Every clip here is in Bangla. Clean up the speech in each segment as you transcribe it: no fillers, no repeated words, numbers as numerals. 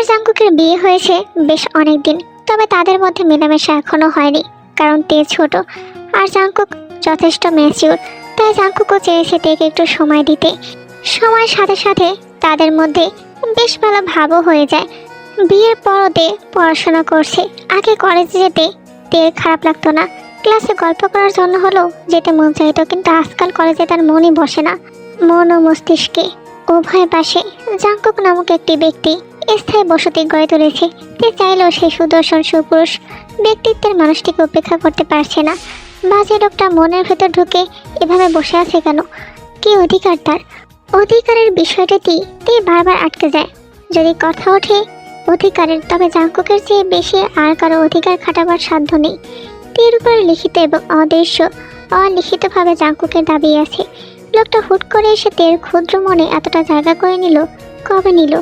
জাঙ্কুকের বিয়ে হয়েছে বেশ অনেক দিন, তবে তাদের মধ্যে মেলামেশা এখনো হয়নি, কারণ তে ছোট আর জাঙ্কুক যথেষ্ট ম্যাচিউর। তাই জাঙ্কুকও চেয়েছে তেকে একটু সময় দিতে। সময়ের সাথে সাথে তাদের মধ্যে বেশ ভালো ভাবও হয়ে যায়। বিয়ের পরও তে পড়াশোনা করছে। আগে কলেজে যেতে তের খারাপ লাগতো না, ক্লাসে গল্প করার জন্য হলেও যেতে মন চাইতো, কিন্তু আজকাল কলেজে তার মনই বসে না। মন ও মস্তিষ্কে উভয় পাশে জাঙ্কুক নামক একটি ব্যক্তি স্থায়ী বসতি গড়ে তুলেছে। তে চাইলেও সেই সুদর্শন সুপুরুষ ব্যক্তিত্বের মানুষটিকে উপেক্ষা করতে পারছে না। বাজে লোকটা মনের ভেতর ঢুকে এভাবে বসে আছে কেন? কি অধিকার তার? অধিকারের বিষয়টাতেই তে বারবার আটকে যায়। যদি কথা ওঠে অধিকারের, তবে জাঙ্কুকের চেয়ে বেশি আর কারো অধিকার খাটাবার সাধ্য নেই। তীর উপরে লিখিত এবং অদৃশ্য অলিখিতভাবে জাঙ্কুকের দাবি আছে। লোকটা হুট করে এসে তের ক্ষুদ্র মনে এতটা জায়গা করে নিল। কবে নিল?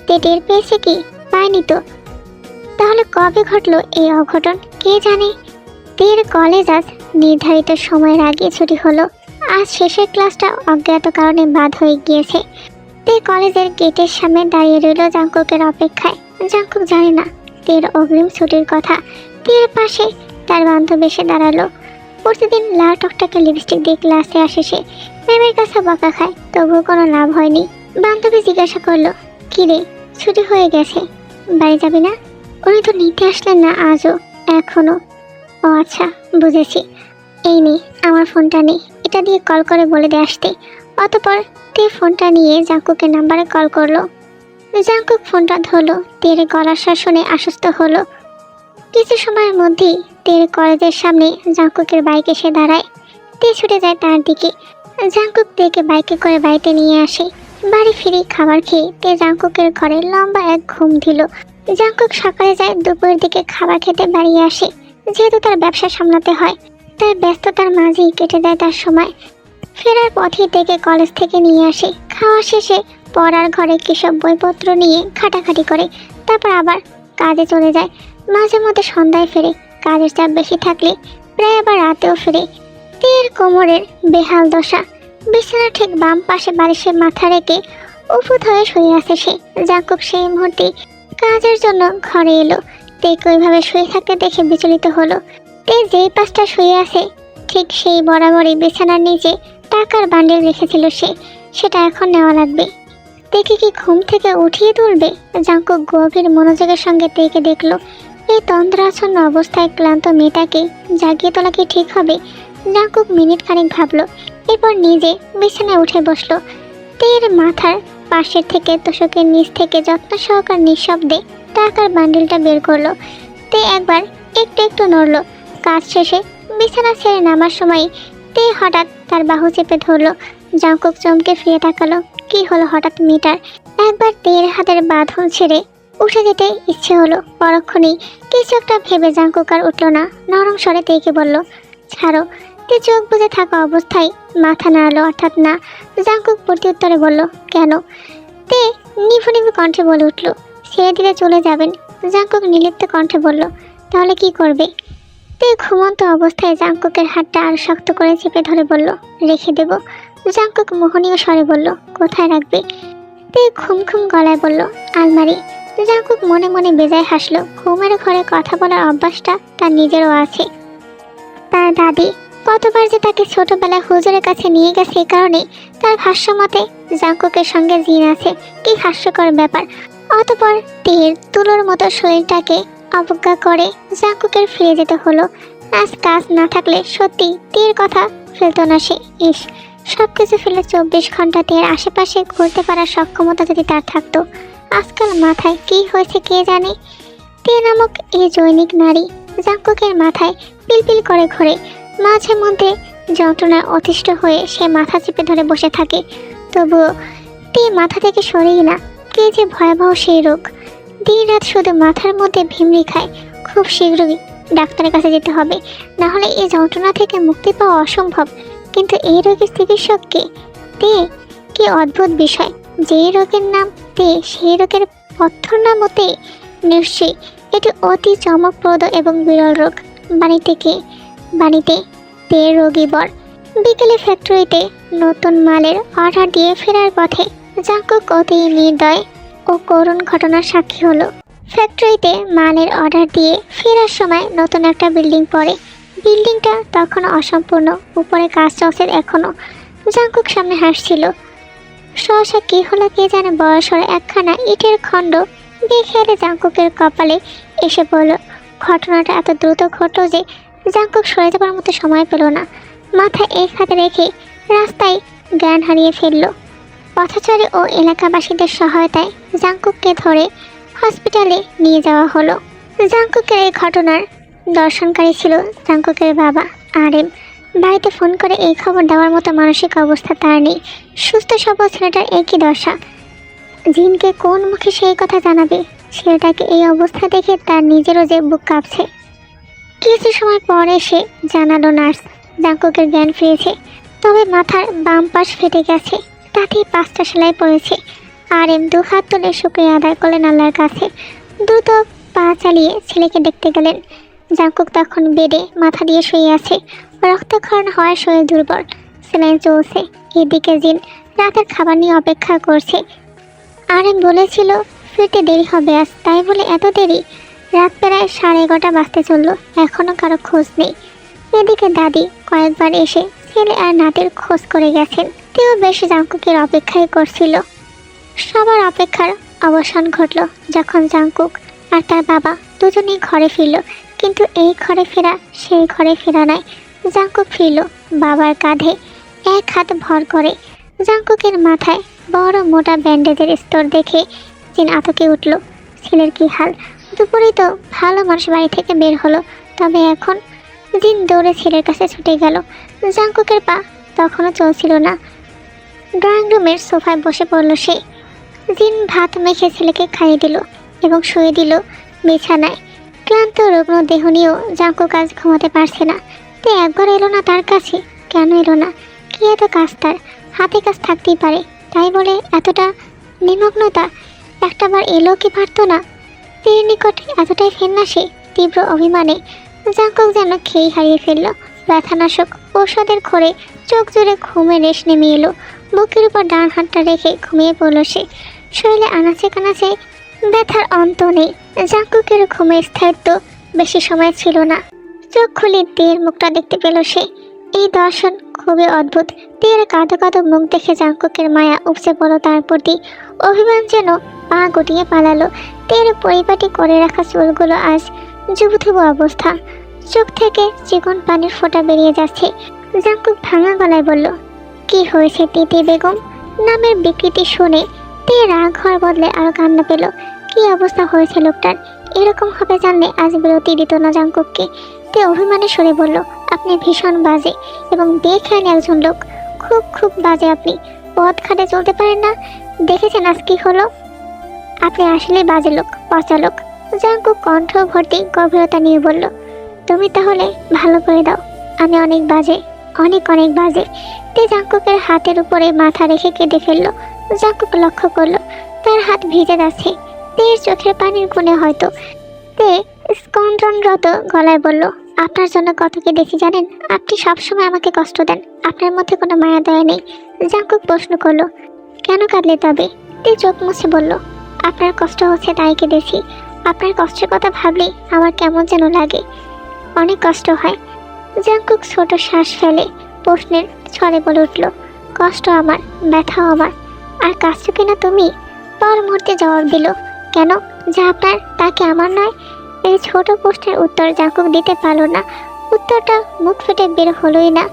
তে টের পেয়েছে কি? পায়নি তো। তাহলে কবে ঘটলো এই অঘটন? কে জানে। তের কলেজ আজ নির্ধারিত সময়ের আগে ছুটি হলো। আজ শেষের ক্লাসটা অজ্ঞাত কারণে বাদ হয়ে গিয়েছে। তে কলেজের গেটের সামনে দাঁড়িয়ে রইল জাঙ্কুকের অপেক্ষায়। জাঙ্কুক জানে না তের অগ্রিম ছুটির কথা। তের পাশে তার বান্ধবী এসে দাঁড়ালো। প্রতিদিন লাল টকটাকে লিপস্টিক দিয়ে ক্লাসে আসে সে। ম্যামের কাছে বকা খায়, তবুও কোনো লাভ হয়নি। বান্ধবী জিজ্ঞাসা করলো, কি রে, ছুটি হয়ে গেছে, বাড়ি যাবি না? উনি তো নিতে আসলেন না আজও এখনো। ও আচ্ছা, বুঝেছি। এই নে আমার ফোনটা নেই, এটা দিয়ে কল করে বলে দিয়ে আসতে। অতপর তে ফোনটা নিয়ে জাঙ্কুকের নাম্বারে কল করলো। জাঙ্কুক ফোনটা ধরলো। তের গলার স্বর শুনে আশ্বস্ত হলো। কিছু সময়ের মধ্যেই তের কলেজের সামনে জাঙ্কুকের বাইক এসে দাঁড়ায়। তে ছুটে যায় তার দিকে। জাঙ্কুক তেকে বাইকে করে বাড়িতে নিয়ে আসে। বাড়ি ফিরে খাবার খেয়ে তে জাঙ্কুকের ঘরে লম্বা এক ঘুম দিল। জাঙ্কুক সকালে যায়, দুপুরের দিকে খাবার খেতে বাড়ি আসে। যেহেতু তার ব্যবসা সামলাতে হয়, তাই ব্যস্ততার মাঝেই কেটে দেয় তার সময়। ফেরার পথে তেকে কলেজ থেকে নিয়ে আসে। খাওয়া শেষে পড়ার ঘরে কিসব বইপত্র নিয়ে ঘাটাঘাটি করে, তারপর আবার কাজে চলে যায়। মাঝে মধ্যে সন্ধ্যায় ফেরে। কাজের চাপ বেশি থাকলে প্রায় আবার রাতেও ফেরে। তের কোমরের বেহাল দশা। বিছানার ঠিক বাম পাশে বালিশে মাথা রেখে উপুত হয়ে শুয়ে আছে সে। জাঙ্কুক সেই মুহূর্তে কাজের জন্য ঘরে এলো। তেকে ওইভাবে শুয়ে থাকতে দেখে বিচলিত হলো। তে যেই পাশটা শুয়ে আছে ঠিক সেই বরাবরই বিছানার নিচে টাকার বান্ডিল রেখেছিল সে। সেটা এখন নেওয়া লাগবে। তেকে কি ঘুম থেকে উঠিয়ে তুলবে? জাঙ্কুক গভীর মনোযোগের সঙ্গে তেকে দেখলো। এই তন্দ্রাচ্ছন্ন অবস্থায় ক্লান্ত মেয়েটাকে জাগিয়ে তোলা কি ঠিক হবে? জাঙ্কুক মিনিট খানিক ভাবলো, এরপর নিজে বিছানায় উঠে বসলো। তের মাথার পাশের থেকে তোষকের নিচ থেকে যত্ন সহকার নিঃশব্দে টাকার বান্ডিলটা বের করলো। তে একবার একটু একটু নড়লো। কাজ শেষে বিছানা ছেড়ে নামার সময় তে হঠাৎ তার বাহু চেপে ধরলো। জাঙ্কুক চমকে ফিরে তাকালো। কি হলো হঠাৎ মেয়েটার? একবার তের হাতের বাঁধন ছেড়ে উঠে যেতে ইচ্ছে হলো। পরক্ষণেই কিছু একটা ভেবে জাঙ্কুক আর উঠল না। নরম স্বরে তেকে বলল, ছাড়ো। তে চোখ বুজে থাকা অবস্থায় মাথা নাড়ালো, অর্থাৎ না। জাঙ্কুক প্রত্যুত্তরে বলল, কেন? তে নিভু নিভু কণ্ঠে বলে উঠল, ছেড়ে দিলে চলে যাবেন। জাঙ্কুক নির্লিপ্ত কণ্ঠে বলল, তাহলে কি করবে? তে ঘুমন্ত অবস্থায় জাঙ্কুকের হাতটা আরো শক্ত করে চেপে ধরে বলল, রেখে দেব। জাঙ্কুক মোহনীয় স্বরে বলল, কোথায় রাখবে? তে ঘুম ঘুম গলায় বলল, আলমারি। জাঙ্কুক মনে মনে বেজায় হাসলো। ঘুমের ঘরে কথা বলার অভ্যাসটা তার নিজেরও আছে। তার দাদি কতবার যে তাকে ছোটবেলায় হুজুরের কাছে নিয়ে গেছে, এই কারণে তার ভাষ্য মতে জাঙ্কুকের সঙ্গে জিন আছে। কি হাস্যকর ব্যাপার! অতপর তীর তুলোর মতো শরীরটাকে অবজ্ঞা করে জাঙ্কুকের ফিরে যেতে হলো। আজ কাজ না থাকলে সত্যি তীর কথা ফেলতো না সে। ইস, সবকিছু ফেলে 24 ঘন্টা তীর আশেপাশে ঘুরতে পারার সক্ষমতা যদি তার থাকতো। আজকাল মাথায় কি হয়েছে কে জানে। তে নামক এই জৈনিক নারী জাঙ্কুকের মাথায় পিলপিল করে ঘোরে। মাঝে মধ্যে যন্ত্রণায় অতিষ্ঠ হয়ে সে মাথা চেপে ধরে বসে থাকে। তবুও তে মাথা থেকে সরেই না। কে যে ভয়াবহ সেই রোগ। দিন রাত শুধু মাথার মধ্যে ভিমড়ি খায়। খুব শীঘ্রই ডাক্তারের কাছে যেতে হবে, না হলে এই যন্ত্রণা থেকে মুক্তি পাওয়া অসম্ভব। কিন্তু এই রোগের চিকিৎসক কে? তে। কি অদ্ভুত বিষয়! যে রোগের নাম তে, সেই রোগের পথ্যর নামও তে। নিশ্চয়ই এটি অতি চমকপ্রদ এবং বিরল রোগ। বাড়িতে কে? বাড়িতে তে রোগী বর। বিকেলে ফ্যাক্টরিতে নতুন মালের অর্ডার দিয়ে ফেরার পথে জাঙ্কুক অতি নির্দয় ও করুণ ঘটনার সাক্ষী হলো। ফ্যাক্টরিতে মালের অর্ডার দিয়ে ফেরার সময় নতুন একটা বিল্ডিং পড়ে। বিল্ডিংটা তখনও অসম্পূর্ণ, উপরে কাজ চলছে এখনো। জাঙ্কুক সামনে হাসছিল। সহসা কি হলো কে জানে, বড়সড় একখানা ইটের খণ্ড বেখেয়ালে জাঙ্কুকের কপালে এসে পড়ল। ঘটনাটা এত দ্রুত ঘটল যে জাঙ্কুক সরে যাবার মতো সময় পেল না। মাথায় এক হাতে রেখে রাস্তায় জ্ঞান হারিয়ে ফেলল। পথচারী ও এলাকাবাসীদের সহায়তায় জাঙ্কুককে ধরে হসপিটালে নিয়ে যাওয়া হলো। জাঙ্কুকের এই ঘটনার দর্শনকারী ছিল জাঙ্কুকের বাবা আরএম। বাড়িতে ফোন করে এই খবর দেওয়ার মতো মানসিক অবস্থা তার নেই। সুস্থ সবল ছেলেটার একই দশা। জিনকে কোন মুখে সেই কথা জানাবে? ছেলেটাকে এই অবস্থা দেখে তার নিজেরও যে বুক কাঁপছে। কিছু সময় পর এসে জানালো নার্স জাঙ্কুকের জ্ঞান ফিরেছে, তবে মাথার বাম পাশ ফেটে গেছে, তাতেই 5টা সেলাই পড়েছে। আরএম 2 হাত তুলে শুক্রিয়া আদায় করলেন আল্লাহর কাছে। দ্রুত পা চালিয়ে ছেলেকে দেখতে গেলেন। জাঙ্কুক তখন বেডে মাথা দিয়ে শুয়ে আছে। রক্তক্ষরণ হওয়ায় শরীর দুর্বল, সেলাইন চলছে। এদিকে জিন রাতের খাবার নিয়ে অপেক্ষা করছে। আরএম বলেছিল ফিরতে দেরি হবে আজ, তাই বলে এত দেরি? রাত প্রায় 11:30 বাজতে চলল, এখনও কারো খোঁজ নেই। এদিকে দাদি কয়েকবার এসে ছেলে আর নাতির খোঁজ করে গেছেন। তেও বেশ জাঙ্কুকের অপেক্ষাই করছিল। সবার অপেক্ষার অবসান ঘটল যখন জাঙ্কুক আর তার বাবা দুজনেই ঘরে ফিরল। কিন্তু এই ঘরে ফেরা সেই ঘরে ফেরা নয়। জাঙ্কুক ফিরল বাবার কাঁধে, এক হাত ভর করে। জাঙ্কুকের মাথায় বড় মোটা ব্যান্ডেজের স্তর দেখে জিন আতকে উঠল। ছেলের কি হাল! দুপুরেই তো ভালো মানুষ বাড়ি থেকে বের হলো, তবে এখন? জিন দৌড়ে ছেলের কাছে ছুটে গেল। জাঙ্কুকের পা তখনও চলছিল না। ড্রয়িং রুমের সোফায় বসে পড়ল সে। জিন ভাত মেখে ছেলেকে খাইয়ে দিল এবং শুয়ে দিল বিছানায়। ক্লান্ত রুগ্ন দেহ নিয়েও জাঙ্কুক আজ ঘুমাতে পারছে না। তে একবার এলো না তার কাছে? কেন এলো না? কি এত কাজ তার? হাতে কাজ থাকতেই পারে, তাই বলে এতটা নিমগ্নতা? একটাবার এলো কি পারতো না? তীর নিকটে এতটাই ফেন্না সে। তীব্র অভিমানে জাঙ্কুক যেন খেই হারিয়ে ফেলল। ব্যথানাশক ঔষধের ঘরে চোখ জুড়ে ঘুমে রেশ নেমে এলো। বুকের উপর ডান হাতটা রেখে ঘুমিয়ে পড়ল সে। শরীরে আনাচে কানাচে ব্যথার অন্ত নেই। জাঙ্কুকের ঘুমের স্থায়িত্ব বেশি সময় ছিল না। চোখ খুলে তীর মুখটা দেখতে পেল সে। এই দর্শন খুবই অদ্ভুত। তীর কাঁদো কাঁদো মুখ দেখে জাঙ্কুকের মায়া উপচে পড়ল তার প্রতি। অভিমান যেন পা গুটিয়ে পালালো। তীর পরিপাটি করে রাখা চুলগুলো আজ জুবুথুবু অবস্থা। চোখ থেকে চিকন পানির ফোঁটা বেরিয়ে যাচ্ছে। জাঙ্কুক ভাঙা গলায় বলল, কি হয়েছে তিতি বেগম? নামের বিকৃতি শুনে তে রাগ হওয়ার বদলে আরো কান্না পেল। কি অবস্থা হয়েছে লোকটার! এরকম হবে জানলে আজ বিরতি দিত না জাঙ্কুককে। তে অভিমানে সরে বলল, আপনি ভীষণ বাজে এবং বেখেয়ালি একজন লোক। খুব খুব বাজে আপনি। পথ ঘাটে চলতে পারেন না? দেখেছেন আজ কি হলো? আপনি আসলে বাজে লোক, পচা লোক। জাঙ্কুক কণ্ঠ ভর্তি গভীরতা নিয়ে বলল, তুমি তাহলে ভালো করে দাও, আমি অনেক বাজে, অনেক অনেক বাজে। তে জাঙ্কুকের হাতের উপরে মাথা রেখে কেঁদে ফেলল। জাঙ্কুক লক্ষ্য করলো তার হাত ভিজে যাচ্ছে। তের চোখের পানির গুণে হয়তো। তে স্কন্দনরত গলায় বলল, আপনার জন্য কত কি দেখি জানেন? আপনি সবসময় আমাকে কষ্ট দেন, আপনার মধ্যে কোনো মায়া দয়া নেই। জাঙ্কুক প্রশ্ন করলো, কেন কাঁদলে তবে? তে চোখ মুছে বলল, আপনার কষ্ট হচ্ছে তাই কেঁদেছি। আপনার কষ্টের কথা ভাবলেই আমার কেমন যেন লাগে, অনেক কষ্ট হয়। জাঙ্কুক ছোট শ্বাস ফেলে প্রশ্নের ছলে বলে উঠল, কষ্ট আমার, ব্যথাও আমার। আর কাঁদছো কিনা তুমি? পর মুহূর্তে জবাব দিল, কেন? যা আপনার তা কি আমার নয়? এই ছোট প্রশ্নের উত্তর জাঙ্কুক দিতে পারল না। উত্তরটা মুখ ফেটে বের হলোই না।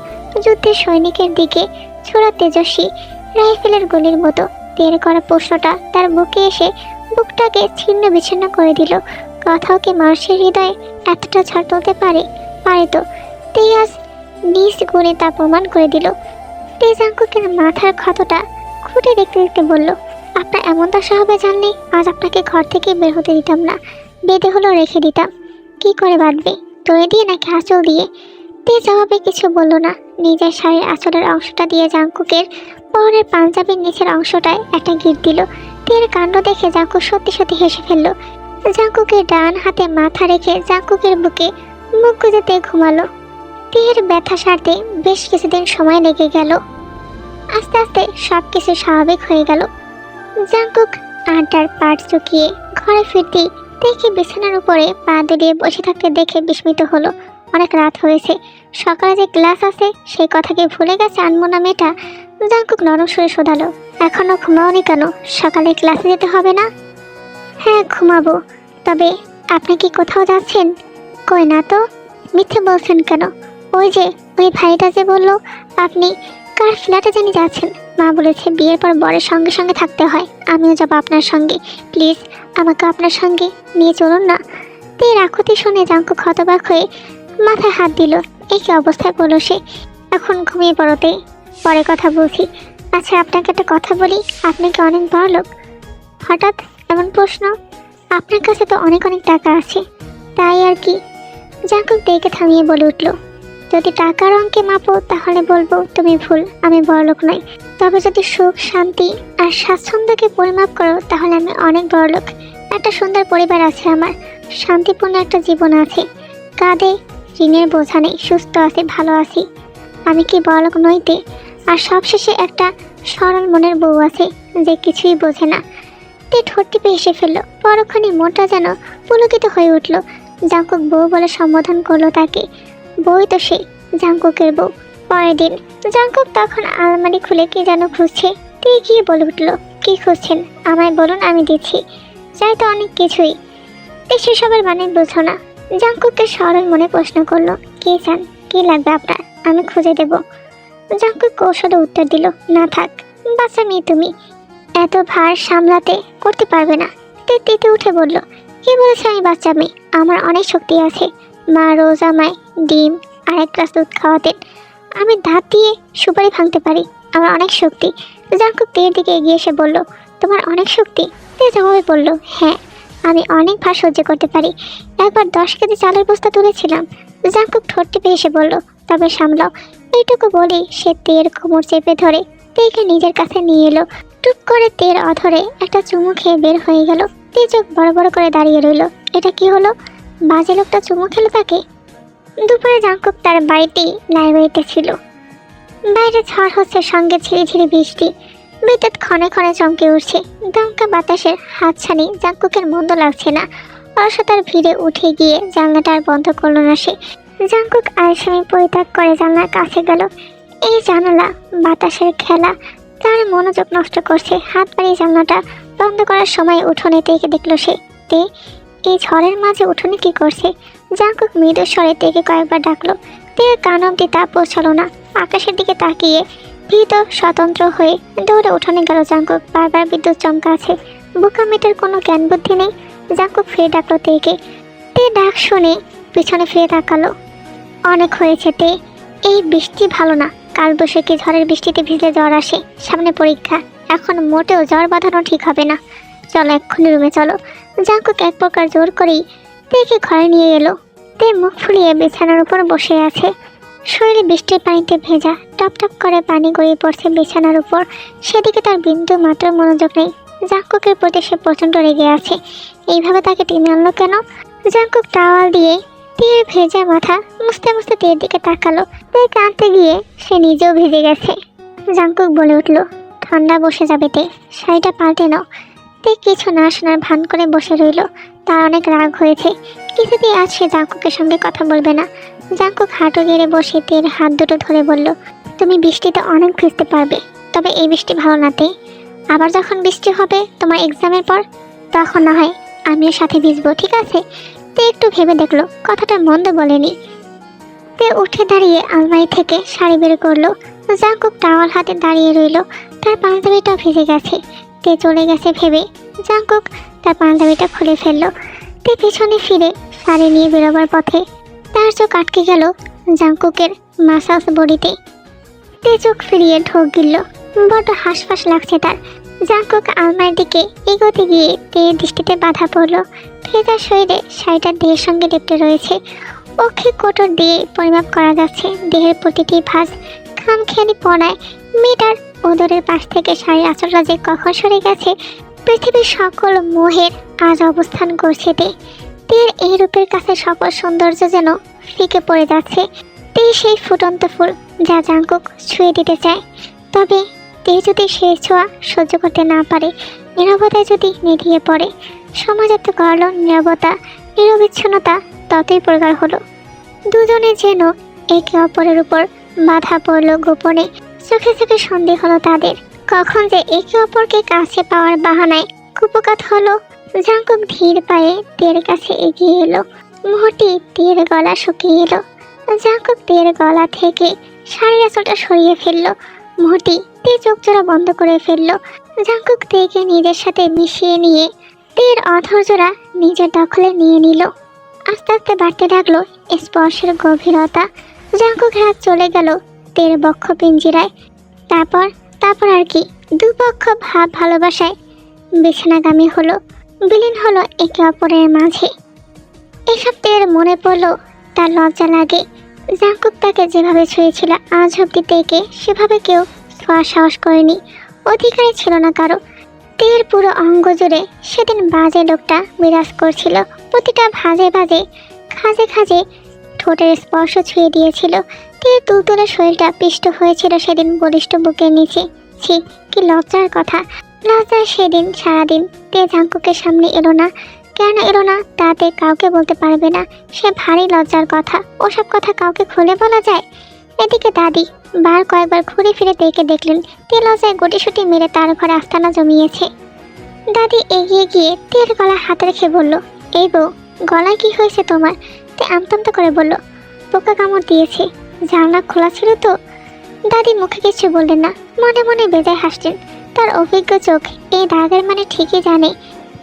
যুদ্ধের সৈনিকের দিকে ছোড়া তেজস্বী রাইফেলের গুলির মতো তের করা প্রশ্নটা তার বুকে এসে বুকটাকে ছিন্ন বিচ্ছিন্ন করে দিল। কথাও কি মানুষের হৃদয়ে এতটা ঝড় তুলতে পারে? পারে তো। তে আজ নিজ গুণে তা প্রমাণ করে দিল। তে জাঙ্কুকের মাথার ক্ষতটা খুঁটে দেখতে দেখতে বলল, আপনার এমন দশা হবে জানলে আজ আপনাকে ঘর থেকে বের হতে দিতাম না, বেঁধে হলো রেখে দিতাম। কি করে বাঁধবে? দড়ি দিয়ে নাকি আঁচল দিয়ে? তে জবাবে কিছু বলল না। নিজের শাড়ির আঁচলের অংশটা দিয়ে জাঙ্কুকের পরনের পাঞ্জাবির নিচের অংশটায় একটা গিট দিল। তের কাণ্ড দেখে জাঙ্কুক সত্যি সত্যি হেসে ফেলল। জাঙ্কুকের ডান হাতে মাথা রেখে জাঙ্কুকের বুকে মুখ গুজেতে ঘুমালো। তের ব্যথা সারতে বেশ কিছুদিন সময় লেগে গেল। আস্তে আস্তে সব কিছু স্বাভাবিক হয়ে গেল। জাঙ্কুক আড্ডার পাট চুকিয়ে ঘরে ফিরতেই দেখে বিছানার উপরে পা দুলিয়ে বসে থাকতে দেখে বিস্মিত হলো। অনেক রাত হয়েছে, সকালে যে ক্লাস আছে সেই কথা কি ভুলে গেছে আনমনা মেয়েটা? জাঙ্কুক নরম সুরে শোধালো, এখনো ঘুমাওনি কেন? সকালে ক্লাসে যেতে হবে না? হ্যাঁ ঘুমাবো, তবে আপনি কি কোথাও যাচ্ছেন? কই না তো। মিথ্যে বলছেন কেন? ওই যে ওই ভাইটা যে বললো আপনি কার ফ্ল্যাটে জানি যাচ্ছেন। মা বলেছে বিয়ের পর বরের সঙ্গে সঙ্গে থাকতে হয়, আমিও যাবো আপনার সঙ্গে। প্লিজ আমাকে আপনার সঙ্গে নিয়ে চলুন না। তে রাখতে শুনে জাঙ্কুক হতবাক হয়ে মাথায় হাত দিল। এই কি অবস্থায় বলল সে? এখন ঘুমিয়ে পড়তে, পরে কথা বলছি। আচ্ছা আপনাকে একটা কথা বলি, আপনি কি অনেক বড় লোক? হঠাৎ এমন প্রশ্ন? আপনার কাছে তো অনেক অনেক টাকা আছে, তাই আর কি। জাঙ্কুক দেখে থামিয়ে বলে উঠল, যদি টাকার অঙ্কে মাপো তাহলে বলবো তুমি ভুল, আমি বড়লোক নই। তবে যদি সুখ শান্তি আর স্বাচ্ছন্দ্যকে পরিমাপ করো তাহলে আমি অনেক বড়লোক। একটা সুন্দর পরিবার আছে আমার, শান্তিপূর্ণ একটা জীবন আছে, কাঁধে ঋণের বোঝা নেই, সুস্থ আছি, ভালো আছি। আমি কি বড়লোক নইতে? আর সবশেষে একটা সরল মনের বউ আছে যে কিছুই বোঝে না। তে ঠোঁট টিপে হেসে ফেললো। পরক্ষণে মনটা যেন পুলকিত হয়ে উঠল। জাঙ্কুক বউ বলে সম্বোধন করলো তাকে। বই তো সে, জাঙ্কুকের বউ। পরের দিন জাঙ্কুক তখন আলমারি খুলে কি যেন খুঁজছে। তে গিয়ে বলে উঠলো, কি খুঁজছেন? আমায় বলুন, আমি দিচ্ছি। চাই তো অনেক কিছুই, তে সেসবের মানে বোঝো না। জাঙ্কুককে সরল মনে প্রশ্ন করলো, কে চান, কি লাগবে আপনার, আমি খুঁজে দেব। জাঙ্কুক কৌশলে উত্তর দিল, না থাক, বাচ্চা মেয়ে তুমি, এত ভার সামলাতে করতে পারবে না। তে তেতে উঠে বলল, কে বলেছে আমি বাচ্চা মেয়ে? আমার অনেক শক্তি আছে। মা রোজ আমায় ডিম আর এক গ্লাস দুধ খাওয়াতেন। আমি দাঁত দিয়ে সুপারি ভাঙতে পারি, আমার অনেক শক্তি। জাঙ্কুক তের দিকে এগিয়ে এসে বলল, তোমার অনেক শক্তি? তে জবাবে বলল, হ্যাঁ, আমি অনেক ভার সহ্য করতে পারি। একবার 10 কেজি চালের বস্তা তুলেছিলাম। জাঙ্কুক ঠোঁট টিপে এসে বলল, তবে সামলাও। এইটুকু বলেই সে তের কোমর চেপে ধরে তেকে নিজের কাছে নিয়ে এলো। টুপ করে তের অধরে একটা চুমু খেয়ে বের হয়ে গেল। তে চোখ বড় বড় করে দাঁড়িয়ে রইল। এটা কি হলো? বাজে লোকটা চুমু খেলো তাকে। দুপুরে জাঙ্কুক তার বাড়িতেই লাইব্রেরিতে ছিল। বাইরে ঝড় হচ্ছে, সঙ্গে ঝিরি ঝিরি বৃষ্টি। বিদ্যুৎ ক্ষণে ক্ষণে চমকে উঠছে। দমকা বাতাসের হাতছানি জাঙ্কুকের মন্দ লাগছে না। অলসতার ভিড়ে উঠে গিয়ে জানলাটা আর বন্ধ করলো না সে। জাঙ্কুক আলসেমি পরিত্যাগ করে জানলার কাছে গেল। এই জানালা বাতাসের খেলা তার মনোযোগ নষ্ট করছে। হাত বাড়িয়ে জানলাটা বন্ধ করার সময় উঠোনে তেকে দেখলো সে। তে এই ঝড়ের মাঝে উঠোনে কি করছে? জাঙ্কুক মৃদু স্বরে তেকে কয়েকবার ডাকলো। তে কান অব্দি তা পৌঁছালো না। আকাশের দিকে তাকিয়ে ভীত স্বতন্ত্র হয়ে দৌড়ে উঠোনে গেল জাঙ্কুক। বারবার বিদ্যুৎ চমকাছে, বোকামিটার কোনো জ্ঞান বুদ্ধি নেই। জাঙ্কুক ফিরে ডাকলো তেকে। তে ডাক শুনে পিছনে ফিরে তাকালো। অনেক হয়েছে তে, এই বৃষ্টি ভালো না। কাল বৈশাখী ঝড়ের বৃষ্টিতে ভিজে জ্বর আসে, সামনে পরীক্ষা, এখন মোটেও জ্বর বাঁধানো ঠিক হবে না। চলো এক্ষুনি রুমে চলো। জাঙ্কুক এক প্রকার জোর করেই তেকে ঘরে নিয়ে এলো। তে মুখ ফুলিয়ে বিছানার উপর বসে আছে, শরীরে বৃষ্টির পানিতে ভেজা, টপ টপ করে পানি গড়িয়ে পড়ছে বিছানার উপর। সেদিকে তার বিন্দু মাত্র মনোযোগ নেই। জাঙ্কুকের প্রতি সে প্রচণ্ড রেগে আছে। এইভাবে তাকে টেনে আনলো কেন? জাঙ্কুক টাওয়াল দিয়ে তের ভেজা মাথা মুছতে মুছতে তের দিকে তাকালো। তে কাঁদতে গিয়ে সে নিজেও ভিজে গেছে। জাঙ্কুক বলে উঠল, ঠান্ডা বসে যাবে তে, শাড়িটা পাল্টে নাও। তে কিছু না শোনার ভান করে বসে রইল। তার অনেক রাগ হয়েছে। কিছুতেই আজ সে জাঙ্কুকের সঙ্গে কথা বলবে না। জাঙ্কুক হাঁটু গেড়ে বসে তের হাত দুটো ধরে বলল, তুমি বৃষ্টিতে অনেক ভিজতে পারবে, তবে এই বৃষ্টি ভালো না তে। আবার যখন বৃষ্টি হবে তোমার এক্সামের পর, তখন না হয় আমিও সাথে ভিজবো, ঠিক আছে? তে একটু ভেবে দেখলো, কথাটা মন্দ বলেনি। তে উঠে দাঁড়িয়ে আলমারি থেকে শাড়ি বের করলো। জাঙ্কুক টাওয়াল হাতে দাঁড়িয়ে রইল। তার পাঞ্জাবিটাও ভিজে গেছে। তে চলে গেছে ভেবে জাঙ্কুক তার পাঞ্জাবিটা খুলে ফেললো। তে পিছনে ফিরে শাড়ি নিয়ে বেরোবার পথে তার চোখ আটকে গেল জাঙ্কুকের মাসাজ বডিতে। তে চোখ ফিরিয়ে ঢোক গিলল। বড্ড হাঁসফাঁস লাগছে তার। জাঙ্কুক আলমারির দিকে এগোতে গিয়ে তে দৃষ্টিতে বাধা পড়ল। ভেজা শরীরে শাড়িটার দেহের সঙ্গে লেপ্টে রয়েছে। অক্ষে কোটর দিয়ে পরিমাপ করা যাচ্ছে দেহের প্রতিটি ভাঁজ। খামখেয়ালি পড়ায় মেয়েটার ওদরের পাশ থেকে শাড়ির আঁচলটা যে কখন সরে গেছে। পৃথিবীর সকল মোহের আজ অবস্থান করছে তে। তের এই রূপের কাছে সকল সৌন্দর্য যেন ফিকে পড়ে যাচ্ছে। তে সেই ফুটন্ত ফুল যা জাঙ্কুক ছুঁয়ে দিতে চায়, তবে তে যদি সেই ছোঁয়া সহ্য করতে না পারে, নীরবতায় যদি নিভিয়ে পড়ে, সমাজত্ব করল নীরবতা, নিরবিচ্ছিন্নতা ততই প্রগাঢ় হলো। দুজনে যেন একে অপরের উপর বাধা পড়ল গোপনে। চোখে চোখে সন্দেহ হলো তাদের, কখন যে একে অপরকে কাছে পাওয়ার বাহানায় কুপকাত হলো। জাঙ্কুক ধীর পায়ে তের কাছে এগিয়ে এলো। মুহূর্তে তের গলা শুকিয়ে এলো। জাঙ্কুক তের গলা থেকে শাড়ির আঁচলটা সরিয়ে ফেললো। মুহূর্তে তে চোখ জোড়া বন্ধ করে ফেললো। জাঙ্কুক তেকে নিজের সাথে মিশিয়ে নিয়ে তের অধৈর্যরা নিজের দখলে নিয়ে নিল। আস্তে আস্তে বাড়তে লাগলো স্পর্শের গভীরতা। জাঙ্কুকের হাত চলে গেল তের বক্ষ পিঞ্জিরায়। তারপর আর কি, দুপক্ষ ভাব ভালোবাসায় বিছানাগামী হলো, বিলীন হলো একে অপরের মাঝে। এসব তের মনে পড়লো, তার লজ্জা লাগে। জাঙ্কুক তাকে যেভাবে ছুঁয়েছিল আজ অব্দি তেকে সেভাবে কেউ ছোঁয়ার সাহস করেনি, অধিকারী ছিল না কারো। তের পুরো অঙ্গ জুড়ে সেদিন বাজে লোকটা বিরাজ করছিল। প্রতিটা ভাজে খাজে খাজে ঠোঁটের স্পর্শ ছুঁয়ে দিয়েছিল। তের তুলতুলে শরীরটা পিষ্ট হয়েছিল সেদিন বলিষ্ঠ বুকের নিচে। ছি, কি লজ্জার কথা! লজ্জায় সেদিন সারাদিন তে জাঙ্কুকের সামনে এলো না। কেন এলো না তাতে কাউকে বলতে পারবে না। সে ভারী লজ্জার কথা, ওসব কথা কাউকে খুলে বলা যায়? এদিকে দাদি কয়েকবার ঘুরে ফিরে তেকে দেখলেন। তে লজ্জায় গুটিসুটি মেরে তার ঘরে আস্তানা জমিয়েছে। দাদি এগিয়ে গিয়ে তের গলায় হাত রেখে বলল, এই বউ, গলায় কি হয়েছে তোমার? তে আমতমত করে বলল, পোকা কামড় দিয়েছে। জানলা খোলা ছিল তো। দাদি মুখে কিছু বললেন না, মনে মনে বেজায় হাসলেন। তার অভিজ্ঞ চোখ এই দাগের মানে ঠিকই জানে।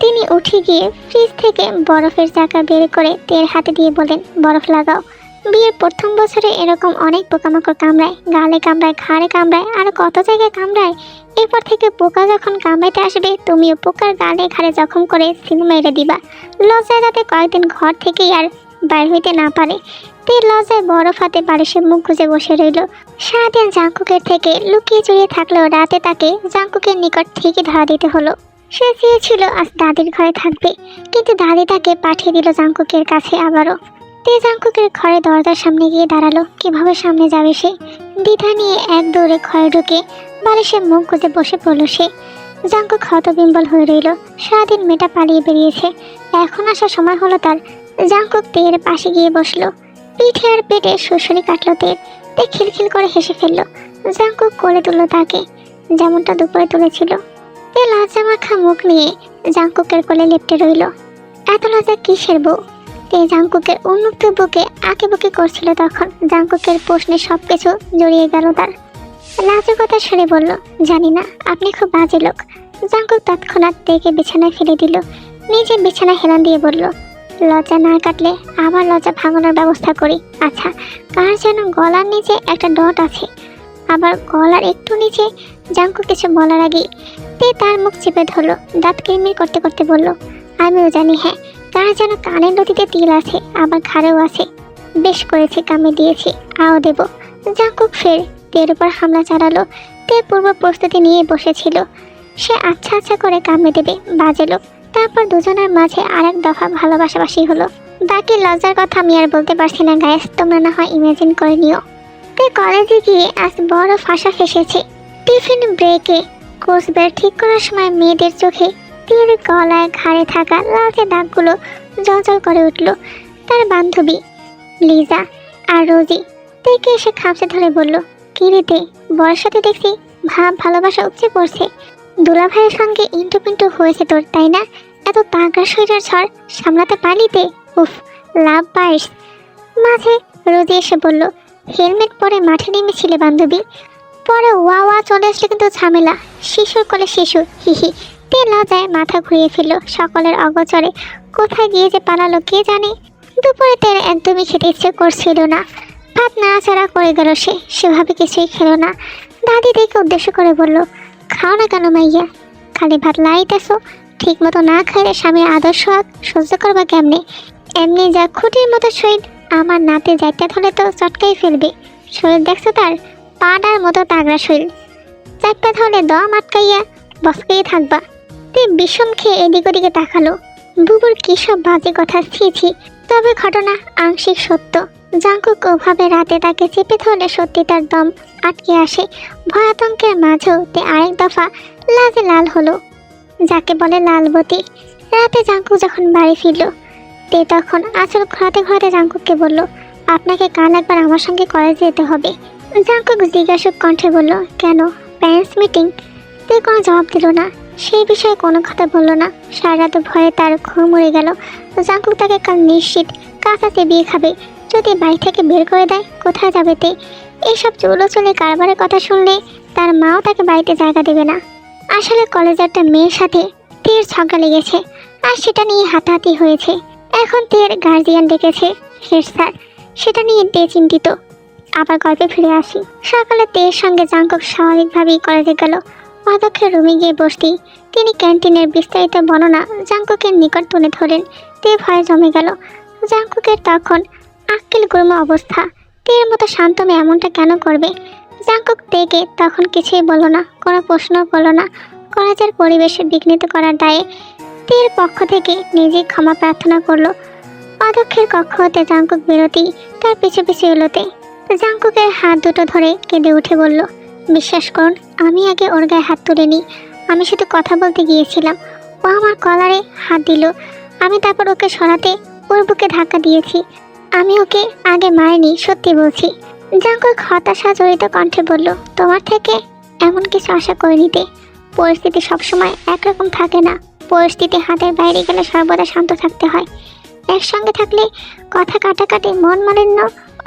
তিনি উঠে গিয়ে ফ্রিজ থেকে বরফের চাকা বের করে তের হাতে দিয়ে বলেন, বরফ লাগাও। বিয়ের প্রথম বছরে এরকম অনেক পোকামাকড় কামড়ায়, গালে কামড়ায়, ঘাড়ে কামড়ায়, আর কত জায়গায় কামড়ায়। এরপর থেকে পোকা যখন কামড়াতে আসবে, তুমিও পোকার গালে ঘাড়ে জখম করে সিল মেরে দিবা। লজ্জায় যাতে কয়েকদিন ঘর থেকেই আর বাইর হইতে না পারে। তের লজ্জায় বরফ হাতে বালিশে মুখ গুজে বসে রইল। সারাদিন জাঙ্কুকের থেকে লুকিয়ে চুরিয়ে থাকলেও রাতে তাকে জাঙ্কুকের নিকট থেকে ধরা দিতে হলো। সে চেয়েছিল আজ দাদির ঘরে থাকবে, কিন্তু দাদি তাকে পাঠিয়ে দিল জাঙ্কুকের কাছে আবারও। তে জাঙ্কুকের ঘরে দরজার সামনে গিয়ে দাঁড়ালো। কিভাবে সামনে যাবে সে? দ্বিধা নিয়ে এক দৌড়ে ঘরে ঢুকে বালিশে মুখ গুজে বসে পড়ল সে। জাঙ্কুক হতবিম্বল হয়ে রইল। সারাদিন মেয়েটা পালিয়ে বেরিয়েছে, এখন আসার সময় হলো তার। জাঙ্কুক তের পাশে গিয়ে বসলো। পিঠে আর পেটে শুশুনি কাটলো তের। তে খিলখিল করে হেসে ফেললো। জাঙ্কুক কোলে তুললো তাকে, যেমনটা দুপুরে তুলেছিল। তে লজ্জা মাখা মুখ নিয়ে জাঙ্কুকের কোলে লেপ্টে রইল। এত লজ্জা কিসের বউ? তে জাঙ্কুকের উন্মুক্ত বুকে আঁকিবুকি করছিল তখন। জাঙ্কুকের প্রশ্নে সবকিছু জড়িয়ে গেল তার। লাজুকতার সুরে বলল, জানি না, আপনি খুব বাজে লোক। জাঙ্কুক তৎক্ষণাৎ তেকে বিছানায় ফেলে দিল। নিজে বিছানায় হেলান দিয়ে বলল, লজ্জা না কাটলে আবার লজ্জা ভাঙানোর ব্যবস্থা করি। আচ্ছা, কার যেন গলার নিচে একটা ডট আছে, আবার গলার একটু নিচে। জাঙ্কুক কিছু বলার আগেই তে তার মুখ চেপে ধরলো। দাঁত কিরমির করতে করতে বলল, আমিও জানি, হ্যাঁ, কার যেন কানের নদীতে তিল আছে, আবার ঘাড়েও আছে। বেশ করেছে, কামে দিয়েছি, আও দেব। জাঙ্কুক ফের তের উপর হামলা চালালো। তে পূর্ব প্রস্তুতি নিয়ে বসেছিল। সে আচ্ছা আচ্ছা করে কামে দেবে, বাজে লোক। তারপর দুজনের মাঝে আরেক দফা ভালোবাসাবাসি হলো। বাকি লজ্জার কথা আমি আর বলতে পারছি না গায়েস, তোমরা না হয় ইমাজিন করে নিও। তে কলেজে গিয়ে আজ বড় ফাঁসা ফেসেছে। টিফিন ব্রেকে কোর্স বের ঠিক করার সময় মেয়েদের চোখে তের গলায় ঘাড়ে থাকা লালচে দাগগুলো জলজল করে উঠল। তার বান্ধবী লিজা আর রোজি তেকে এসে খামচে ধরে বলল, কি রে তে, বরের সাথে দেখছি ভাব ভালোবাসা উপচে পড়ছে। দুলা ভাইয়ের সঙ্গে ইন্টু পিন্টু হয়েছে তোর, তাই না? এত তাগড়া শরীরের ঝড় সামলাতে পারলিতে? উফ, লাভ পাইস। মাঝে রোজি এসে বলল, হেলমেট পরে মাঠে নেমেছিলে বান্ধবী, পরে ওয়া ওয়া চলে আসলে কিন্তু ঝামেলা। শিশুর কোলে শিশু, হিহি। তে লজ্জায় মাথা ঘুরিয়ে ফেলল সকলের অগোচরে। কোথায় গিয়ে যে পালালো কে জানে। দুপুরে তের একদমই খেতে ইচ্ছে করছিল না। ভাত নাড়াচাড়া করে গেল সে, সেভাবে কিছুই খেলো না। দাদি দেখে উদ্দেশ্য করে বলল, খাও না কেন মাইয়া, খালি ভাত লাইতেছো? ঠিক মতো না খাইলে স্বামীর আদর্শ সহ্য করবা কেমনে? এমনি যা খুঁটির মতো শরীর, আমার নাতে যাইতে হলে তো চটকাই ফেলবে। শরীর দেখছো তার, পাডার মতো তাগড়া শরীর, চারটা ধরলে দম আটকাইয়া বসকেই থাকবা। তে বিষম খেয়ে এদিক ওদিকে তাকালো। বুবুর কী সব বাজে কথা, ছিছি। তবে ঘটনা আংশিক সত্য। জাঙ্কুক ওভাবে রাতে তাকে চেপে ধরলে সত্যি তার দম আটকে আসে। ভয়াতঙ্কের মাঝেও তে আরেক দফা লাজে লাল হলো, যাকে বলে লালবতী। রাতে জাঙ্কুক যখন বাড়ি ফিরল, তে তখন আঁচল ঘোরাতে ঘোরাতে জাঙ্কুককে বলল, আপনাকে কাল একবার আমার সঙ্গে কলেজে যেতে হবে। জাঙ্কুক জিজ্ঞাসক কণ্ঠে বলল, কেন, প্যারেন্টস মিটিং? তে কোনো জবাব দিল না, সেই বিষয়ে কোনো কথা বলল না। সারা রাত ভয়ে তার ঘুম উড়ে গেল। জাঙ্কুক তাকে কাল নিশ্চিত কাঁচাতে বিয়ে খাবে। যদি বাড়ি থেকে বের করে দেয়, কোথায় যাবে তে? এইসব চলে কারবারের কথা শুনলে তার মাও তাকে বাড়িতে জায়গা দেবে না। আসলে কলেজে একটা মেয়ের সাথে তের ঝগড়া লেগেছে, আর সেটা নিয়ে হাতাহাতি হয়েছে। এখন তের গার্জিয়ান ডেকেছে হেড স্যার, সেটা নিয়ে তে চিন্তিত। আবার গল্পে ফিরে আসি। সকালে তের সঙ্গে জাঙ্কুক স্বাভাবিকভাবেই কলেজে গেল। অধ্যক্ষের রুমে গিয়ে বসতেই তিনি ক্যান্টিনের বিস্তারিত বর্ণনা জাঙ্কুকের নিকট তুলে ধরেন। তে ভয়ে জমে গেল। জাঙ্কুকের তখন আক্কেল গুরুম অবস্থা। তের মতো শান্ত মেয়ে এমনটা কেন করবে? জাঙ্কুক তেকে তখন কিছুই বলল না, কোনো প্রশ্নও করল না। কলেজের পরিবেশে বিঘ্নিত করার দায়ে তের পক্ষ থেকে নিজেই ক্ষমা প্রার্থনা করলো। অধ্যক্ষের কক্ষ হতে জাঙ্কুক বেরোতেই তার পিছু পিছু এলোতে জাঙ্কুকের হাত দুটো ধরে কেঁদে উঠে বলল, বিশ্বাস করুন, আমি আগে ওর গায়ে হাত তুলিনি। আমি শুধু কথা বলতে গিয়েছিলাম। ও আমার কলারে হাত দিল। আমি তারপর ওকে সরাতে ওর বুকে ধাক্কা দিয়েছি। আমি ওকে আগে মারিনি, সত্যি বলছি। জাঙ্কুক হতাশা জড়িত কণ্ঠে বলল, তোমার থেকে এমন কিছু আশা করিনি তে। পরিস্থিতি সবসময় একরকম থাকে না। পরিস্থিতি হাতের বাইরে গেলে সর্বদা শান্ত থাকতে হয়। একসঙ্গে থাকলে কথা কাটাকাটি মন মালিন্য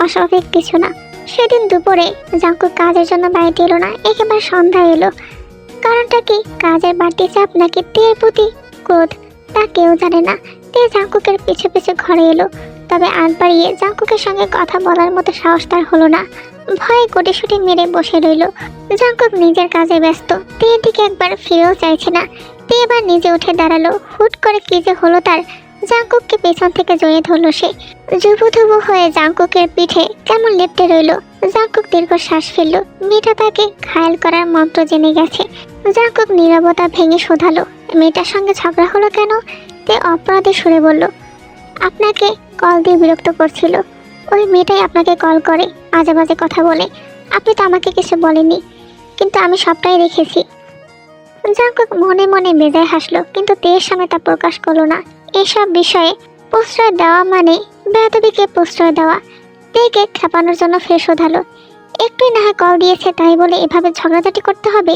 অস্বাভাবিক কিছু না। সেদিন দুপুরে জাঙ্কুক কাজের জন্য বাড়িতে এলো না, একেবারে সন্ধ্যা এলো। কারণটা কি, কাজের বাড়তি চাপ নাকি তের প্রতি ক্রোধ, তা কেউ জানে না। তে জাঙ্কুকের পিছু পিছু ঘরে এলো, তবে আগ বাড়িয়ে জাঙ্কুকের সঙ্গে কথা বলার মতো সাহস তার হলো না। ভয়ে গুটিসুটি মেরে বসে রইল। জাঙ্কুক নিজের কাজে ব্যস্ত, তের দিকে একবার ফিরেও চাইছে না। তে এবার নিজে উঠে দাঁড়ালো। হুট করে কি যে হলো তার, জাঙ্কুককে পেছন থেকে জড়িয়ে ধরলো সে। জুবুধুবু হয়ে জাঙ্কুকের পিঠে কেমন লেপ্টে রইল। জাঙ্কুক দীর্ঘ শ্বাস ফেলল। মেয়েটা তাকে ঘায়াল করার মন্ত্র জেনে গেছে। জাঙ্কুক নীরবতা ভেঙে শোধালো, মেয়েটার সঙ্গে ঝগড়া হলো কেন? তে অপরাধী সুরে বলল, আপনাকে কল দিয়ে বিরক্ত করছিল। ওই মেয়েটাই আপনাকে কল করে, আজে বাজে কথা বলে। আপনি তো আমাকে কিছু বলেননি, কিন্তু আমি সবটাই রেখেছি। জাঙ্কুক মনে মনে বেজায় হাসলো, কিন্তু তের সামনে তা প্রকাশ করলো না। এসব বিষয়ে প্রশ্রয় দেওয়া মানে বেয়াদবিকে প্রশ্রয় দেওয়া। তেকে খেপানোর জন্য ফের শোধালো, একটুই না হয় কল দিয়েছে, তাই বলে এভাবে ঝগড়াঝাটি করতে হবে?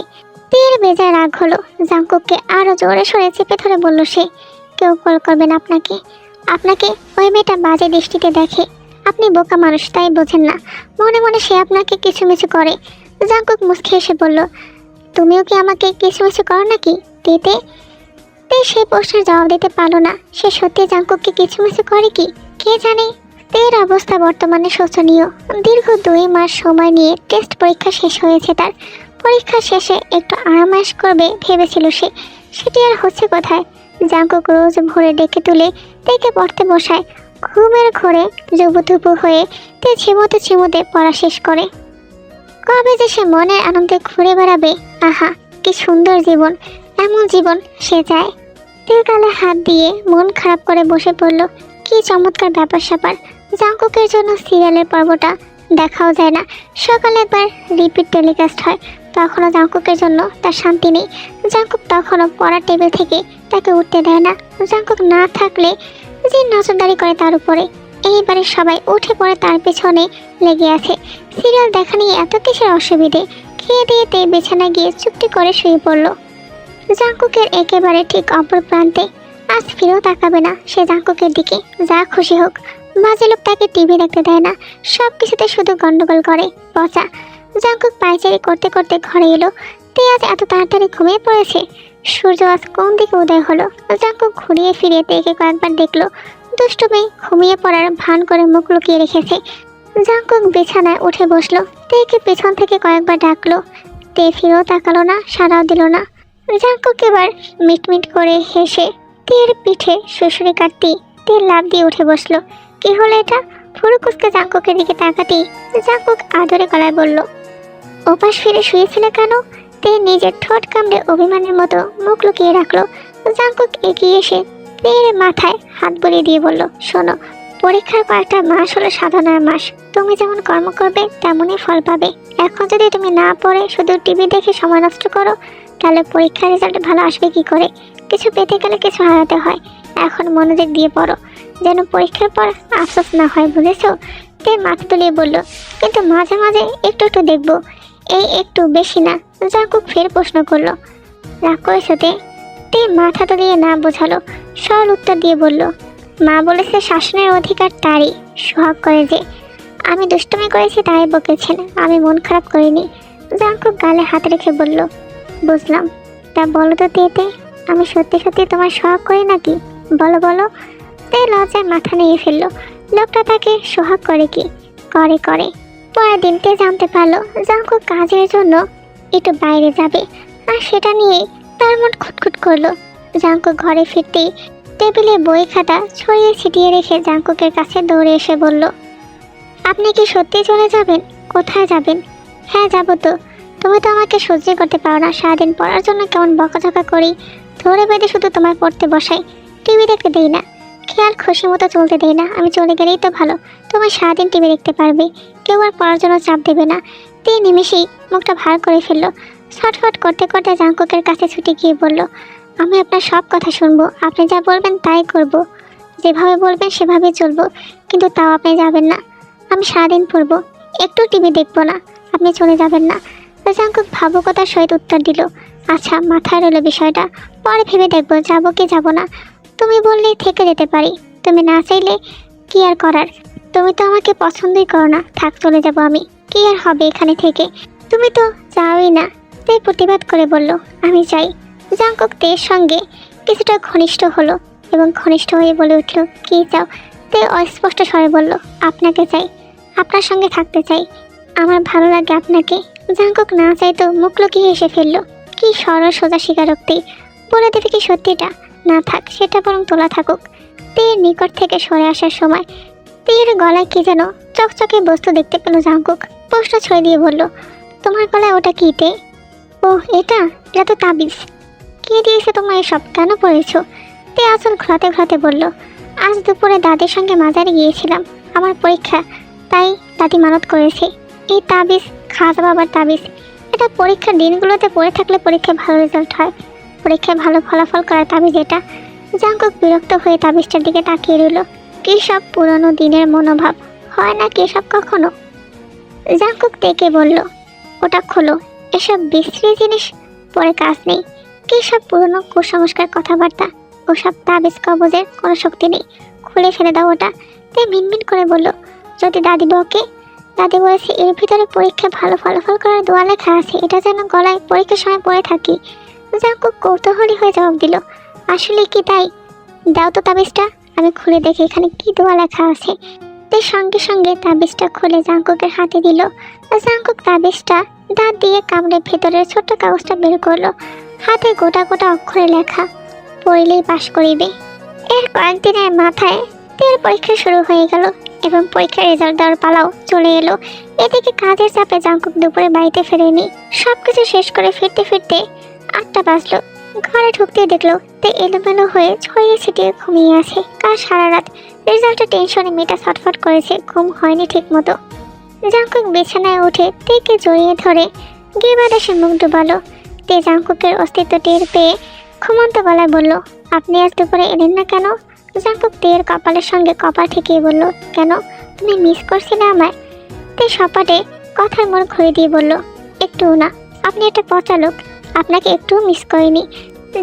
তের বেজায় রাগ হলো। জাঙ্কুককে আরো জোরে সরে চেপে ধরে বলল সে, কেউ কল করবেন আপনাকে? আপনাকে ওই মেয়েটা বাজে দৃষ্টিতে দেখে। আপনি বোকা মানুষ, তাই বোঝেন না। মনে মনে সে আপনাকে কিছু মিছু করে। জাঙ্কুক মুচকি হেসে বলল, তুমিও কি আমাকে কিছু মিছু করো নাকি? তেতে তে সেই প্রশ্নের জবাব দিতে পারলো না। সে সত্যি জাঙ্কুককে কিছু মিছু করে কি, কে জানে। তের অবস্থা বর্তমানে শোচনীয়। দীর্ঘ 2 মাস সময় নিয়ে টেস্ট পরীক্ষা শেষ হয়েছে তার। পরীক্ষা শেষে একটু আরামায়েশ করবে ভেবেছিল সে, সেটি আর হচ্ছে কোথায়। জাঙ্কুক রোজ ভোরে ডেকে তুলে তেকে পড়তে বসায়। ঘুমের ঘোরে জুবুথুবু হয়ে তে ঝিমোতে ঝিমোতে পড়া শেষ করে। কবে যে সে মনের আনন্দে ঘুরে বেড়াবে। আহা, কি সুন্দর জীবন! এমন জীবন সে চায়। তের গালে হাত দিয়ে মন খারাপ করে বসে পড়ল। কি চমৎকার ব্যাপার স্যাপার! জাঙ্কুকের জন্য সিরিয়ালের পর্বটা দেখাও যায় না। সকালে একবার রিপিট টেলিকাস্ট হয়, তখনও জাঙ্কুকের জন্য তার শান্তি নেই। জাঙ্কুক তখনও পড়ার টেবিল থেকে তাকে উঠতে দেয় না। জাঙ্কুক না থাকলে যে নজরদারি করে তার উপরে। এইবারে সবাই উঠে পড়ে তার পেছনে লেগে আছে। সিরিয়াল দেখা নিয়ে এত কিসের অসুবিধে? খেয়ে দিয়ে তে বিছানায় গিয়ে চুপটি করে শুয়ে পড়ল। জাঙ্কুকের একেবারে ঠিক অপর প্রান্তে। আজ ফিরেও তাকাবে না সে জাঙ্কুকের দিকে, যা খুশি হোক। বাজে লোক তাকে টিভি দেখতে দেয় না, সব কিছুতে শুধু গন্ডগোল করে, পচা। জাঙ্কুক পায়চারি করতে করতে ঘরে এলো। তে আজ এত তাড়াতাড়ি ঘুমিয়ে পড়েছে। সূর্য আজ কোন দিকে উদয় হলো? জাঙ্কুক ঘুরিয়ে ফিরিয়ে তেকে কয়েকবার দেখলো। দুষ্টু মেয়ে ঘুমিয়ে পড়ার ভান করে মুখ লুকিয়ে রেখেছে। জাঙ্কুক বিছানায় উঠে বসলো। তেকে পেছন থেকে কয়েকবার ডাকলো। তে ফিরেও তাকালো না, সাড়াও দিল না। জাঙ্কুক এবার মিটমিট করে হেসে তের পিঠে শ্বশুরি কাটতেই তে লাফ দিয়ে উঠে বসলো। কি হলো এটা? ফুরু কুসকে জাঙ্কুকের দিকে তাকাতেই জাঙ্কুক আদরে গলায় বলল, ওপাশ ফিরে শুয়েছিলে কেন? তে নিজের ঠোঁট কামড়ে অভিমানের মতো মুখ লুকিয়ে রাখলো। জাঙ্কুক এগিয়ে এসে তের মাথায় হাত বুলিয়ে দিয়ে বলল, শোনো, পরীক্ষার কয়েকটা মাস হলো সাধনার মাস। তুমি যেমন কর্ম করবে তেমনই ফল পাবে। এখন যদি তুমি না পড়ে শুধু টিভি দেখে সময় নষ্ট করো, তাহলে পরীক্ষার রেজাল্ট ভালো আসবে কি করে? কিছু পেতে গেলে কিছু হারাতে হয়। এখন মনোযোগ দিয়ে পড়ো, যেন পরীক্ষার পর আফসোস না হয়, বুঝেছো? তে মাথা তুলিয়ে বলল, কিন্তু মাঝে মাঝে একটু একটু দেখবো। এই একটু বেশি না? জাঙ্কুক ফের প্রশ্ন করলো। রাগ করেছো তে? তে মাথা তুলিয়ে না বোঝালো, সরল উত্তর দিয়ে বলল, মা বলেছে শাসনের অধিকার তারই, সোহাগ করে যে। আমি দুষ্টুমি করেছি তাই বকেছেন, আমি মন খারাপ করিনি। জাঙ্কুক গালে হাত রেখে বলল, বুঝলাম। তা বলো তো তেতে, আমি সত্যি সত্যি তোমার সোহাগ করি নাকি? বলো বলো। তে লজ্জায় মাথা নিয়ে ফেললো। লোকটা তাকে সোহাগ করে কি? করে করে। পরের দিন তে জানতে পারলো জাঙ্কুক কাজের জন্য একটু বাইরে যাবে, আর সেটা নিয়েই তার মন খুটখুট করলো। জাঙ্কুক ঘরে ফিরতেই টেবিলে বই খাতা ছড়িয়ে ছিটিয়ে রেখে জাঙ্কুকের কাছে দৌড়ে এসে বলল, আপনি কি সত্যি চলে যাবেন? কোথায় যাবেন? হ্যাঁ যাবো তো। তুমি তো আমাকে সহ্য করতে পারো না। সারাদিন পড়ার জন্য কেমন বকাঝকা করি, ধরে বেঁধে শুধু তোমার পড়তে বসাই, টিভি দেখতে দেই না, খেয়াল খুশি মতো চলতে দেই না। আমি চলে গেলেই তো ভালো, তুমি সারাদিন টিভি দেখতে পারবে, কেউ আর পড়ার জন্য চাপ দেবে না। তিন নিমেষেই মুখটা ভার করে ফেললো। ছটফট করতে করতে জাঙ্কুকের কাছে ছুটে গিয়ে বলল, আমি আপনার সব কথা শুনবো, আপনি যা বলবেন তাই করব, যেভাবে বলবেন সেভাবে চলবো, কিন্তু তাও আপনি যাবেন না। আমি সারাদিন পড়বো, একটু টিভি দেখবো না, আপনি চলে যাবেন না। জাঙ্কুক ভাবুকতার সহিত উত্তর দিল, আচ্ছা মাথায় রইল বিষয়টা, পরে ভেবে দেখবো যাবো কি যাবো না। তুমি বললেই থেকে যেতে পারি, তুমি না চাইলে কি আর করার? তুমি তো আমাকে পছন্দই করো না। থাক, চলে যাবো আমি, কি আর হবে এখানে থেকে? তুমি তো যাওই না। তাই প্রতিবাদ করে বলল, আমি চাই। জাঙ্কুক তের সঙ্গে কিছুটা ঘনিষ্ঠ হলো এবং ঘনিষ্ঠ হয়ে বলে উঠল, কি চাও? তে অস্পষ্ট স্বরে বলল, আপনাকে চাই, আপনার সঙ্গে থাকতে চাই, আমার ভালো লাগে আপনাকে। জাঙ্কুক না চাইতো মুখ লুকিয়ে এসে ফেললো। কি সরল সোজা স্বীকারোক্তি, বলে দেবে কি সত্যিটা? না থাক, সেটা বরং তোলা থাকুক। তের নিকট থেকে সরে আসার সময় তের গলায় কি যেন চকচকে বস্তু দেখতে পেল জাঙ্কুক। প্রশ্ন ছড়ে দিয়ে বলল, তোমার গলায় ওটা কি তে? ও এটা তো তাবিজ। কে দিয়েছে তোমার এসব? কেন পড়েছো? তে আসল ঘোরাতে ঘোরাতে বলল, আজ দুপুরে দাদির সঙ্গে মাজারে গিয়েছিলাম, আমার পরীক্ষা, তাই দাদি মানত করেছে। এই তাবিজ খাজা বাবার তাবিজ। এটা পরীক্ষার দিনগুলোতে পড়ে থাকলে পরীক্ষায় ভালো রেজাল্ট হয়, পরীক্ষায় ভালো ফলাফল করার তাবিজ এটা। জাঙ্কুক বিরক্ত হয়ে তাবিজটার দিকে তাকিয়ে রইল। কি সব পুরনো দিনের মনোভাব, হয় না কি সব কখনো? জাঙ্কুক তেকে বলল, ওটা খোলো, এসব বিশ্রী জিনিস পরে কাজ নেই। কি সব পুরনো কুসংস্কার কথাবার্তা, ওসব তাবিজ কবজের কোনো শক্তি নেই, খুলে ফেলে দাও ওটা। তাই মিনমিন করে বলল, যদি দাদি বকে? দাদি বলেছে এর ভিতরে পরীক্ষায় ভালো ফলাফল করার দোয়া লেখা আছে, এটা যেন গলায় পরীক্ষার সময় পড়ে থাকি। জাঙ্কুক কৌতূহলী হয়ে জবাব দিল, আসলে কি তাই? দাও তো তাবিজটা, আমি খুলে দেখি এখানে কি দোয়া লেখা আছে। তে সঙ্গে সঙ্গে তাবিজটা খুলে জাঙ্কুকের হাতে দিল। জাঙ্কুক তাবিজটা দাঁত দিয়ে কামড়ে ভেতরের ছোট্ট কাগজটা বের করলো। হাতে গোটা গোটা অক্ষরে লেখা, পড়লেই পাশ করিবে। এর কয়েকদিনের মাথায় তের পরীক্ষা শুরু হয়ে গেল এবং পরীক্ষার রেজাল্ট দেওয়ার পালাও চলে এলো। এদিকে কাজের চাপে জাঙ্কুক দুপুরে বাড়িতে ফেরেনি। সবকিছু শেষ করে ফিরতে ফিরতে 8টা বাজলো। ঘরে ঢুকতেই দেখলো তে এলোমেলো হয়ে ছড়িয়ে ছিটিয়ে ঘুমিয়ে আছে। কাল সারা রাত রেজাল্টের টেনশনে মেয়েটা ছটফট করেছে, ঘুম হয়নি ঠিক মতো। জাঙ্কুক বিছানায় উঠে তেকে জড়িয়ে ধরে গিয়ে দেশে মুখ ডুবালো। তে জাঙ্কুকের অস্তিত্ব টের পেয়ে ঘুমন্ত গলায় বলল, আপনি আজ দুপুরে এলেন না কেন? জাঙ্কুক তের কপালের সঙ্গে কপাল ঠেকিয়ে বলল, কেন, তুমি মিস করছিলে আমায়? তে সপাটে কথার মোড় ঘুরে দিয়ে বলল, একটু না, আপনি একটা পচা লোক, আপনাকে একটু মিস করিনি।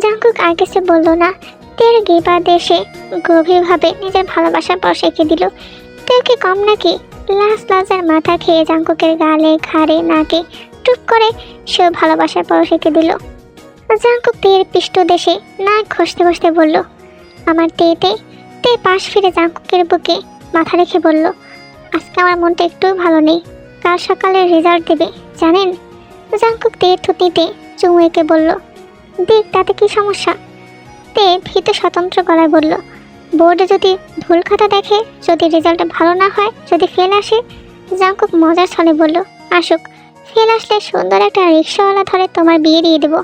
জাঙ্কুক আর কিছু বলল না। তের গেবা দেশে গভীরভাবে নিজের ভালোবাসার পর শেখে দিল। তেও কি কম নাকি? লাজের মাথা খেয়ে জাঙ্কুকের গালে ঘাড়ে নাকে টুপ করে সেও ভালোবাসার পর শেখে দিল। জাঙ্কুক তের পৃষ্ঠ দেশে নাক ঘষতে ঘষতে বলল, আমার তেতে। তে পাশ ফিরে জাঙ্কুকের বুকে মাথা রেখে বলল, আজকে আমার মনটা একটু ভালো নেই, কাল সকালে রেজাল্ট দেবে জানেন? জাঙ্কুক তের থুতনিতে চুমু এঁকে বলল, দেখ তাতে কি সমস্যা? তে ভীত স্বতন্ত্র গলায় বলল, বোর্ডে যদি ভুল খাতা দেখে, যদি রেজাল্ট ভালো না হয়, যদি ফেল আসে? জাঙ্কুক মজার ছলে বলল, আসুক, ফেল আসলে সুন্দর একটা রিক্সাওয়ালা ধরে তোমার বিয়ে দিয়ে দেবো।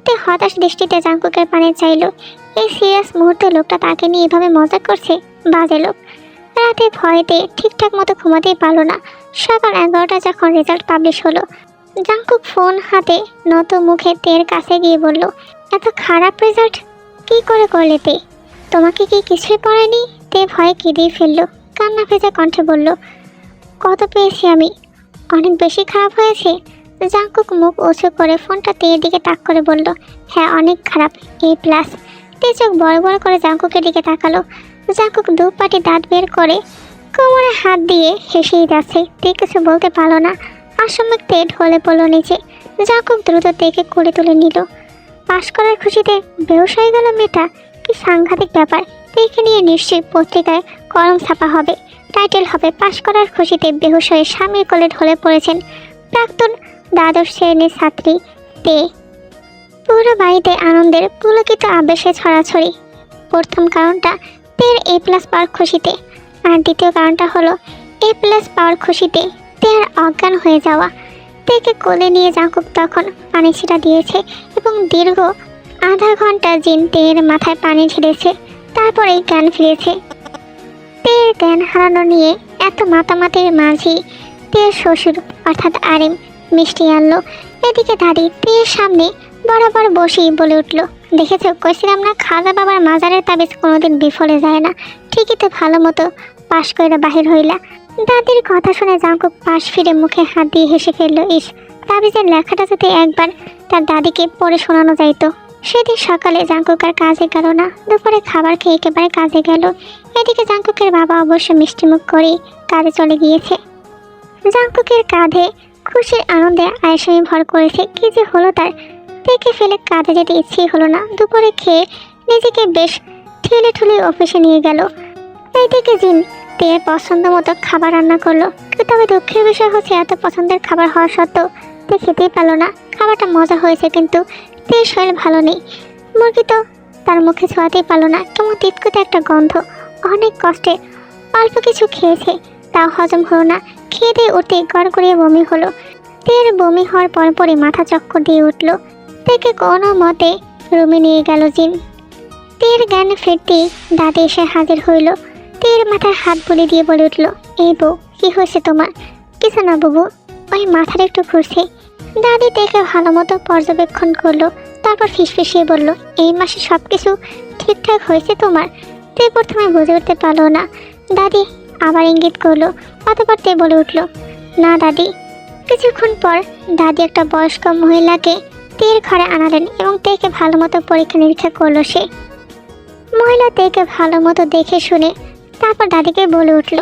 তে হতাশ দৃষ্টিতে জাঙ্কুকের পানে চাইল। এই সিরিয়াস মুহূর্তে লোকটা তাকে নিয়ে এভাবে মজা করছে, বাজে লোক। রাতে ভয়েতে ঠিকঠাক মতো ঘুমাতেই পারলো না। সকাল 11টা যখন রেজাল্ট পাবলিশ হলো, জাংকুক ফোন হাতে নত মুখে তের কাছে গিয়ে বলল, এত খারাপ রেজাল্ট কি করে করলে তে? তোমাকে কি কিছুই পড়েনি? তে ভয়ে কেঁদেই ফেললো, কান্না ভেজা কণ্ঠে বলল, কত পেয়েছি আমি? অনেক বেশি খারাপ হয়েছে? জাংকুক মুখ উঁচু করে ফোনটা তের দিকে তাক করে বলল, হ্যাঁ অনেক খারাপ, A+। তে চোখ বড় বড় করে জাংকুকের দিকে তাকালো। জাংকুক দু পাটি দাঁত বের করে কোমরে হাত দিয়ে হেসেই যাচ্ছে। তে কিছু বলতে পারলো না। আসমক তে ঢলে পড়লো নিচে। জাংকুক দ্রুত তেকে কোলে তুলে নিল। পাশ করার খুশিতে বেহুশ হয়ে গেল মেয়েটা, কি সাংঘাতিক ব্যাপার। তেকে নিয়ে নিশ্চয়ই পত্রিকায় কলম ছাপা হবে, টাইটেল হবে, পাশ করার খুশিতে বেহুশ হয়ে স্বামীর কোলে ঢলে পড়েছেন প্রাক্তন দ্বাদশ শ্রেণীর ছাত্রী তে। পুরো বাড়িতে আনন্দের পুলকিত আবেশে ছড়াছড়ি। প্রথম কারণটা তের A+ পাওয়ার খুশিতে, আর দ্বিতীয় কারণটা হলো A+ পাওয়ার খুশিতে তের অজ্ঞান হয়ে যাওয়া। তেকে কোলে নিয়ে জাংকুক তখন পানি ছিটা দিয়েছে এবং দীর্ঘ আধা ঘন্টা জিন তের মাথায় পানি ঢেলেছে, তারপরেই জ্ঞান ফিরেছে। তের জ্ঞান হারানো নিয়ে এত মাতামাতির মাঝি তের শ্বশুর অর্থাৎ আরিম মিষ্টি আনলো। এদিকে দাদি তের সামনে বরাবর বসেই বলে উঠল, দেখেছো, কইছিলাম না খাজা বাবার মাজারের তাবিজ কোনোদিন বিফলে যায় না। ঠিকই তো ভালো মতো পাশ করে বাহির হইলা। দাদির কথা শুনে জাংকুক পাশ ফিরে মুখে হাত দিয়ে হেসে ফেললো। ইস, তাবিজের লেখাটা যদি একবার তার দাদিকে পড়ে শোনানো যাইতো। সেদিন সকালে জাংকুক আর কাজে গেল না। দুপুরে খাবার খেয়ে একেবারে কাজে গেল। এদিকে জাংকুকের বাবা অবশ্য মিষ্টিমুখ করেই কাজে চলে গিয়েছে। জাংকুকের কাঁধে খুশির আনন্দে আয়েশামি ভর করেছে। কি যে হলো তার, দেখে ফেলে কাঁধে যেতে ইচ্ছেই হলো না। দুপুরে খেয়ে নিজেকে বেশ ঠেলে ঠুলে অফিসে নিয়ে গেল। এইদিকে জিন তের পছন্দ মতো খাবার রান্না করলো। তবে দুঃখের বিষয় হচ্ছে এত পছন্দের খাবার হওয়া সত্ত্বেও তে খেতেই পারলো না। খাবারটা মজা হয়েছে কিন্তু তের শরীর ভালো নেই। মুরগি তো তার মুখে ছোঁয়াতেই পারলো না, কেমন তিতকুতে একটা গন্ধ। অনেক কষ্টে অল্প কিছু খেয়েছে, তাও হজম হলো না। খেয়ে দিয়ে উঠতে গড়গড়িয়ে বমি হলো। তের বমি হওয়ার পরপরই মাথা চক্কর দিয়ে উঠলো। তেকে কোনো মতে রুমে নিয়ে গেল জিন। তের জ্ঞান ফিরতেই দাদি এসে হাজির হইল। তের মাথায় হাত বুলিয়ে দিয়ে বলে উঠল, এই বউ, কি হয়েছে তোমার? কিছু না বাবু, ওই মাথাটা একটু ঘুরছে। দাদি তেকে ভালো মতো পর্যবেক্ষণ করলো, তারপর ফিসফিসিয়ে বলল, এই মাসে সব কিছু ঠিকঠাক হয়েছে তোমার? তে প্রথমে বুঝে উঠতে পারলো না। দাদি আবার ইঙ্গিত করলো, অতঃপর তে বলে উঠল, না দাদি। কিছুক্ষণ পর দাদি একটা বয়স্ক মহিলাকে তের ঘরে আনালেন এবং তেকে ভালো মতো পরীক্ষা নিরীক্ষা করলো। সে মহিলা তেকে ভালো মতো দেখে শুনে তারপর দাদিকে বলে উঠল,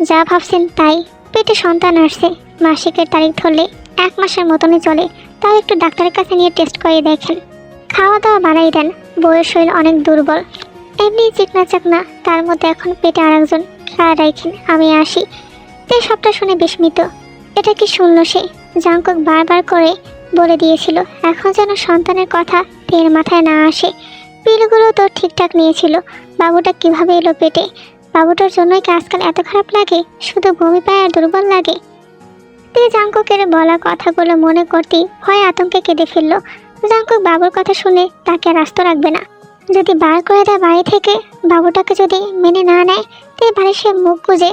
যা ভাবছেন তাই, পেটে সন্তান আসছে। মাসিকের তারিখ ধরলে 1 মাসের মতনই চলে, তাও একটু ডাক্তারের কাছে নিয়ে টেস্ট করে দেখেন। খাওয়া দাওয়া বাড়াই দেন, বউয়ের শরীর অনেক দুর্বল, এমনি চিকনা চাকনা, তার মধ্যে এখন পেটে আরেকজন, খেয়াল রাখেন, আমি আসি। তে সবটা শুনে বিস্মিত। এটা কি শুনল সে? জাংকুক বারবার করে বলে দিয়েছিল, এখন যেন সন্তানের কথা তের মাথায় না আসে। পিলগুলো তো ঠিকঠাক নিয়েছিল, বাবুটা কিভাবে এলো পেটে? বাবুটার জন্যই কি আজকাল এত খারাপ লাগে? শুধু বমি পায় আর দুর্বল লাগে? তে জাংকুকের বলা কথাগুলো মনে করতেই ভয়ে আতঙ্কে কেঁদে ফেলল। জাংকুক বাবুর কথা শুনে তাকে আর আস্ত রাখবে না। যদি বার করে দেয় বাড়ি থেকে, বাবুটাকে যদি মেনে না নেয়, তে বাড়ি সে মুখ গুজে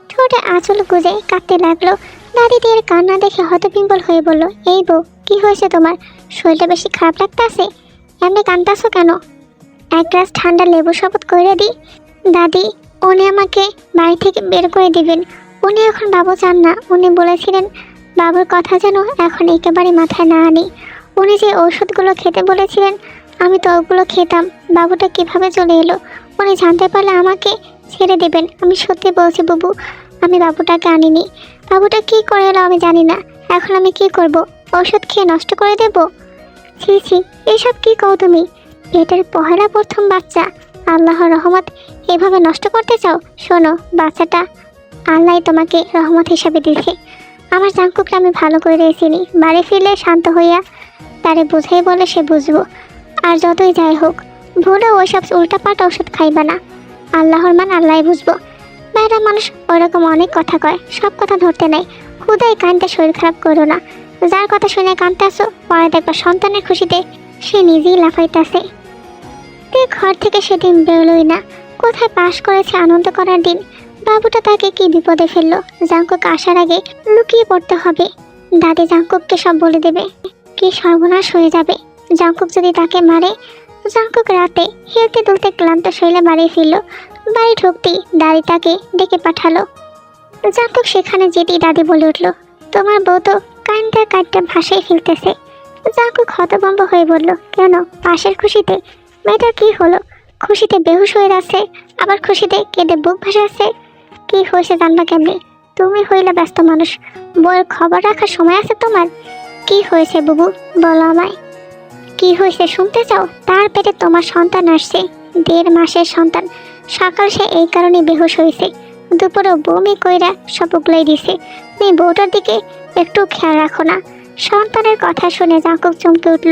ঠোঁটে আঁচল গুজে কাঁদতে লাগলো। দাদি তের কান্না দেখে হতবিম্বল হয়ে বলল, এই বউ, কি হয়েছে তোমার? শরীরটা বেশি খারাপ লাগতেছে? এমনি কাঁদতাছো কেন? 1 গ্লাস ঠান্ডা লেবু শরবত করে দিই? দাদি, উনি আমাকে বাড়ি থেকে বের করে দিবেন। উনি এখন বাবু চান না। উনি বলেছিলেন বাবুর কথা যেন এখন একেবারে মাথায় না আনি। উনি যে ঔষধগুলো খেতে বলেছিলেন, আমি তো ওগুলো খেতাম। বাবুটা কিভাবে চলে এলো? উনি জানতে পারলে আমাকে ছেড়ে দেবেন। আমি সত্যি বলছি বাবু, আমি বাবুটাকে আনিনি। বাবুটা কি করে এলো আমি জানি না। এখন আমি কি করব? ঔষধ খেয়ে নষ্ট করে দেব? ছি ছি, এসব কি কও তুমি? এটার পহেলা প্রথম বাচ্চা, আল্লাহর রহমত, এভাবে নষ্ট করতে চাও? শোনো, বাচ্চাটা আল্লাহ তোমাকে রহমত হিসাবে দিয়েছে। আমার জাংকুককে আমি ভালো করে চিনি। বাড়ি ফিরলে শান্ত হইয়া তারে বুঝাই বলে সে বুঝবো। আর যতই যাই হোক, ভুলে ওইসব উল্টাপাল্টা ওষুধ খাইবা না। আল্লাহর মান আল্লাহ বুঝবো। বাইরের মানুষ ওরকম অনেক কথা কয়, সব কথা ধরতে নেই। খুদাই কানতে শরীর খারাপ করো না। যার কথা শুনে কানতে আসো, পরে দেখবা সন্তানের খুশিতে সে নিজেই লাফাইতেছে। তে ঘর থেকে সেদিন বেরোলই না। কোথায় পাশ করেছে আনন্দ করার দিন, বাবুটা তাকে কি বিপদে ফেললো। জাঙ্কুক আসার আগে লুকিয়ে পড়তে হবে। দাদি জাঙ্কুককে সব বলে দেবে। কি সর্বনাশ হয়ে যাবে। জাঙ্কুক যদি তাকে মারে। জাঙ্কুক রাতে হেলতে দুলতে ক্লান্ত শরীরে বাড়ি ফিরল। বাড়ি ঢুকতেই দাদি তাকে ডেকে পাঠালো। জাঙ্কুক সেখানে যেতেই দাদি বলে উঠল, তোমার বউ তো কাঁদতে কাঁদতে ভাসাই ফেলতেছে। জাঙ্কুক হতভম্ব হয়ে বলল, কেন? পাশের খুশিতে? মেয়েটার কি হলো? খুশিতে বেহুশ হয়ে যাচ্ছে, আবার খুশিতে কেঁদে বুক ভাসাচ্ছে। কি হয়েছে জানবা কেমনি? তুমি হইলে ব্যস্ত মানুষ, বউয়ের খবর রাখার সময় আছে তোমার? কি হয়েছে বুবু, বলো আমায়। কি হয়েছে শুনতে চাও? তার পেটে তোমার সন্তান আসছে, 1.5 মাসের সন্তান। সকাল সে এই কারণে বেহুশ হয়েছে, দুপুরে বমি কইরা সব উগলাই দিছে। তুমি বউটার দিকে একটু খেয়াল রাখো না। সন্তানের কথা শুনে জাঙ্কুক চমকে উঠল।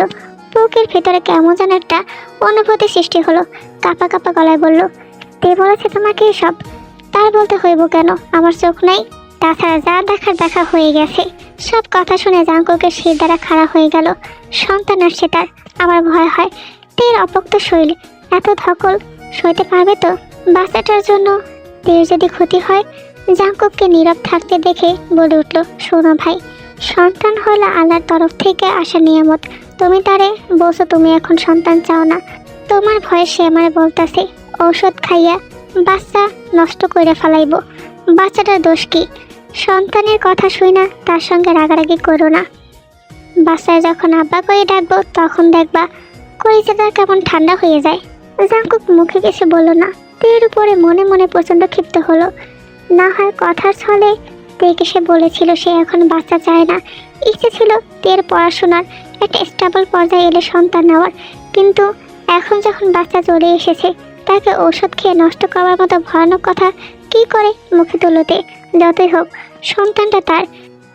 বুকের ভেতরে কেমন যেন একটা অনুভূতি সৃষ্টি হলো। কাঁপা কাঁপা গলায় বলল, তে বলেছে তোমাকে এসব? তার বলতে হইব কেন? আমার চোখ নাই? তাছাড়া যা দেখার দেখা হয়ে গেছে। সব কথা শুনে জাঙ্কুকের শির দ্বারা খাড়া হয়ে গেল। সন্তান আসছে তার, আমার ভয় হয়। তের অপোক্ত শৈল এত ধকল সইতে পারবে তো? বাচ্চাটার জন্য তের যদি ক্ষতি হয়। জাঙ্কুককে নীরব থাকতে দেখে বলে উঠল, শোনো ভাই, সন্তান হলো আল্লাহর তরফ থেকে আসা নিয়ামত। তুমি তারে বলছো তুমি এখন সন্তান চাও না। তোমার ভয়ে সে আমার বলতাছে ঔষধ খাইয়া বাচ্চা নষ্ট করে ফেলাইব। বাচ্চাটার দোষ কি? সন্তানের কথা শুই না তার সঙ্গে রাগারাগি করো না। বাচ্চায় যখন আব্বা করে ডাকবো তখন দেখবা কলিজাটা কেমন ঠান্ডা হয়ে যায়। জাঙ্কুক মুখে কিছু বলল না। তের উপরে মনে মনে প্রচণ্ড ক্ষিপ্ত হলো। না হয় কথার ছলে তেকে সে বলেছিল সে এখন বাচ্চা চায় না। ইচ্ছে ছিল তের পড়াশোনার একটা স্টেবল পর্যায়ে এলে সন্তান নেওয়ার, কিন্তু এখন যখন বাচ্চা চলে এসেছে তাকে ঔষধ খেয়ে নষ্ট করার মতো ভয়ানক কথা কি করে মুখে তুলতে? যতই হোক সন্তানটা তার।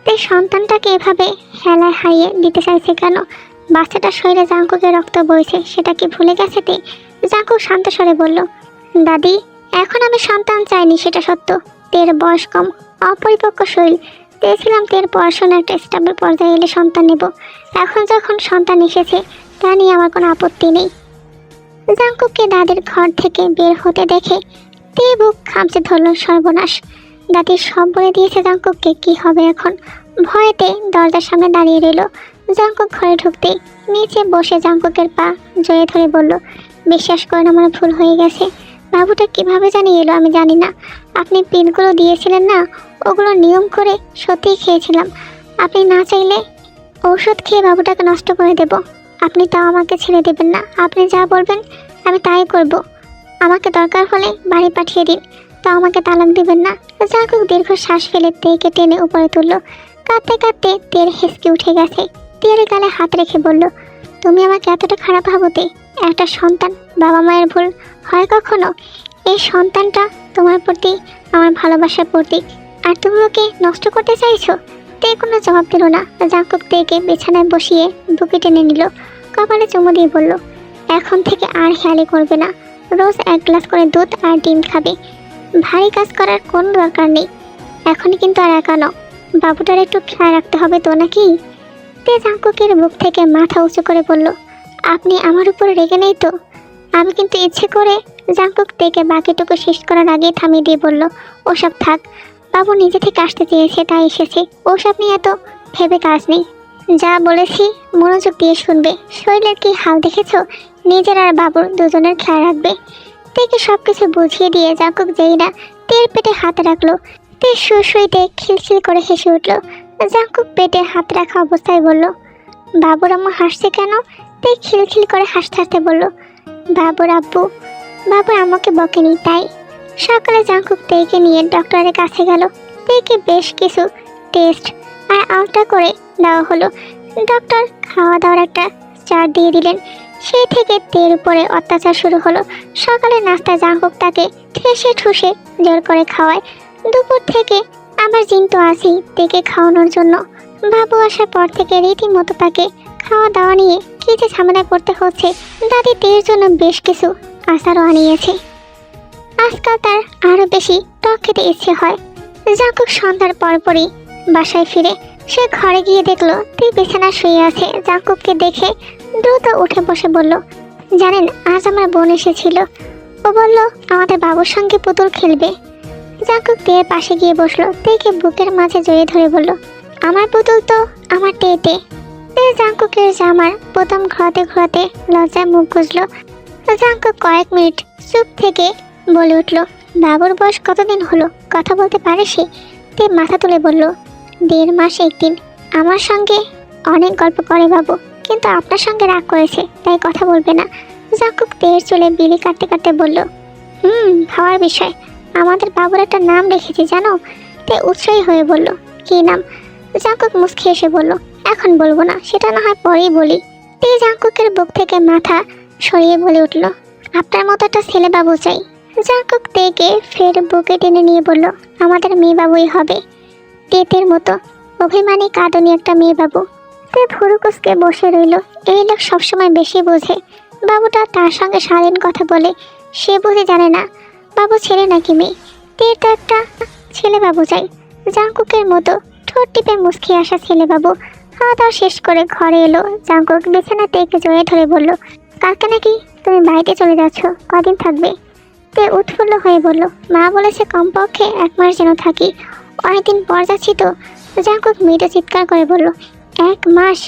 তে সন্তানটাকে এভাবে হেলায় হাইয়ে দিতে চাইছে কেন? বাচ্চাটার শরীরে জাঙ্কুকের রক্ত বইছে, সেটা কি ভুলে গেছে তে? জাঙ্কুক শান্ত স্বরে বলল, দাদি, এখন আমি সন্তান চাইনি সেটা সত্য। তের বয়স কম, অপরিপক্ক শরীর। চেয়েছিলাম তের পড়াশোনা একটা স্টেবল পর্যায়ে এলে সন্তান নেব। এখন যখন সন্তান এসেছে তা নিয়ে আমার কোনো আপত্তি নেই। জাঙ্কুককে দাদির ঘর থেকে বের হতে দেখে তে বুক খামচে ধরল। সর্বনাশ, দাদি সব বলে দিয়েছে জাঙ্কুককে। কি হবে এখন? ভয়েতে দরজার সামনে দাঁড়িয়ে রইল। জাঙ্কুক ঘরে ঢুকতেই নিচে বসে জাঙ্কুকের পা জড়িয়ে ধরে বলল, বিশ্বাস করেন আমার ভুল হয়ে গেছে। বাবুটা কিভাবে জানি এলো আমি জানি না। আপনি পিলগুলো দিয়েছিলেন না, ওগুলো নিয়ম করে সত্যিই খেয়েছিলাম। আপনি না চাইলে ঔষধ খেয়ে বাবুটাকে নষ্ট করে দেব। আপনি তাও আমাকে ছেড়ে দেবেন না। আপনি যা বলবেন আমি তাই করব। আমাকে দরকার হলে বাড়ি পাঠিয়ে দিন, তাও আমাকে তালাক দিবেন না। জাঙ্কুক দীর্ঘ শ্বাস ফেলে তেকে টেনে উপরে তুলল। কাঁদতে কাঁদতে তের হেসকে উঠে গেছে। তের গালে হাত রেখে বলল, তুমি আমাকে এতটা খারাপ ভাবতে? একটা সন্তান বাবা মায়ের ভুল হয় কখনো? এই সন্তানটা তোমার প্রতি আমার ভালোবাসার প্রতীক, আর তুমি ওকে নষ্ট করতে চাইছো? তে কোনো জবাব দিল না। জাঙ্কুক তেকে বিছানায় বসিয়ে বুকে টেনে নিল, কপালে চুমু দিয়ে বলল, এখন থেকে আর হেয়ালি করবে না। রোজ 1 গ্লাস করে দুধ আর ডিম খাবে। ভারী কাজ করার কোনো দরকার নেই। এখনই কিন্তু আর একা নও। বাবুটার একটু খেয়াল রাখতে হবে তো নাকি? তে জাঙ্কুকের বুক থেকে মাথা উঁচু করে বলল, আপনি আমার উপরে রেগে নেই তো? আমি কিন্তু ইচ্ছে করে। জাঙ্কুক তেকে বাকিটুকু শেষ করার আগেই থামিয়ে দিয়ে বলল, ওসব থাক। বাবু নিজে থেকে আসতে চেয়েছে তাই এসেছে। ওসব নিয়ে এত ভেবে কাজ নেই। যা বলেছি মনোযোগ দিয়ে শুনবে। শরীরের কি হাল দেখেছ? নিজের আর বাবুর দুজনের খেয়াল রাখবে। তেকে সব কিছু বুঝিয়ে দিয়ে জাঙ্কুক যেই না তের পেটে হাত রাখলো, তে শুইতে খিলখিল করে হেসে উঠল। জাঙ্কুক পেটে হাত রাখা অবস্থায় বলল, বাবুর আম্মু হাসছে কেন? তে খিলখিল করে হাসতে হাসতে বলল, বাবুর আব্বু বাবুর আম্মুকে বকেনি তাই। সকালে জাঙ্কুক তেকে নিয়ে ডক্টরের কাছে গেল। তেকে বেশ কিছু টেস্ট আর আলট্রা করে দেওয়া হলো। ডক্টর খাওয়া দাওয়ার একটা চার্ট দিয়ে দিলেন। সেই থেকে তের উপরে অত্যাচার শুরু হলো। সকালে নাস্তায় জাঙ্কুক তাকে ঠেসে ঠুসে জোর করে খাওয়ায়। দুপুর থেকে আবার জিন্তু আসি তেকে খাওয়ানোর জন্য। বাবু আসার পর থেকে রীতিমতো তাকে খাওয়া দাওয়া নিয়ে কী যে ঝামেলা করতে হচ্ছে। দাদি তের জন্য বেশ কিছু আচারও আনিয়েছে। আজকাল তার আরও বেশি টক খেতে ইচ্ছে হয়। জাঙ্কুক সন্ধ্যার পরপরই বাসায় ফিরে সে ঘরে গিয়ে দেখলো তে বিছানা শুয়ে আছে। জাঙ্কুককে দেখে দ্রুত উঠে বসে বলল, জানেন আজ আমার বোন এসেছিল। ও বলল আমাদের বাবুর সঙ্গে পুতুল খেলবে। জাঙ্কুক তের পাশে গিয়ে বসলো। তেকে বুকের মাঝে জড়িয়ে ধরে বলল, আমার পুতুল তো আমার তে। তে জাঙ্কুকের জামার বোতাম ঘোরাতে ঘোরাতে লজ্জায় মুখ গুজলো। জাঙ্কুক কয়েক মিনিট চুপ থেকে বলে উঠল, বাবুর বয়স কতদিন হলো, কথা বলতে পারে সে? তে মাথা তুলে বলল, 1.5 মাস 1 দিন। আমার সঙ্গে অনেক গল্প করে বাবু, কিন্তু আপনার সঙ্গে রাগ করেছে, তাই কথা বলবে না। জাঙ্কুক তের চুলে বিলি কাটতে কাটতে বলল, ভাবার বিষয়, আমাদের বাবুর একটা নাম রেখেছি জানো? তে উৎসাহী হয়ে বলল, কি নাম? জাঙ্কুক মুচকি এসে বলল, এখন বলবো না, সেটা না হয় পরেই বলি। তে জাঙ্কুকের বুক থেকে মাথা সরিয়ে বলে উঠল, আপনার মতো একটা ছেলে বাবু চাই। জাঙ্কুক তেকে ফের বুকে টেনে নিয়ে বলল, আমাদের মেয়ে বাবুই হবে, তেতের মতো অভিমানী কাঁদনি একটা মেয়ে বাবু। তে ভুরুকুসকে বসে রইল। এই লোক সবসময় বেশি বোঝে। বাবুটা তার সঙ্গে সারাদিন কথা বলে, সে বুঝে জানে না বাবু ছেলে নাকি মেয়ে। তের তো একটা ছেলে বাবু চাই, জাঙ্কুকের মতো ঠোঁট টিপে মুচকি আসা ছেলে বাবু। খাওয়া দাওয়া শেষ করে ঘরে এলো জাঙ্কুক। বিছানা তেকে জড়িয়ে ধরে বলল, কালকে নাকি তুমি বাড়িতে চলে যাচ্ছ, কদিন থাকবে? তে উৎফুল্ল হয়ে বলল, মা বলেছে কমপক্ষে 1 মাস যেন থাকি। অনেকদিন পর যাচ্ছি তো। জাঙ্কুক মৃদু চিৎকার করে বলল, 1 মাস?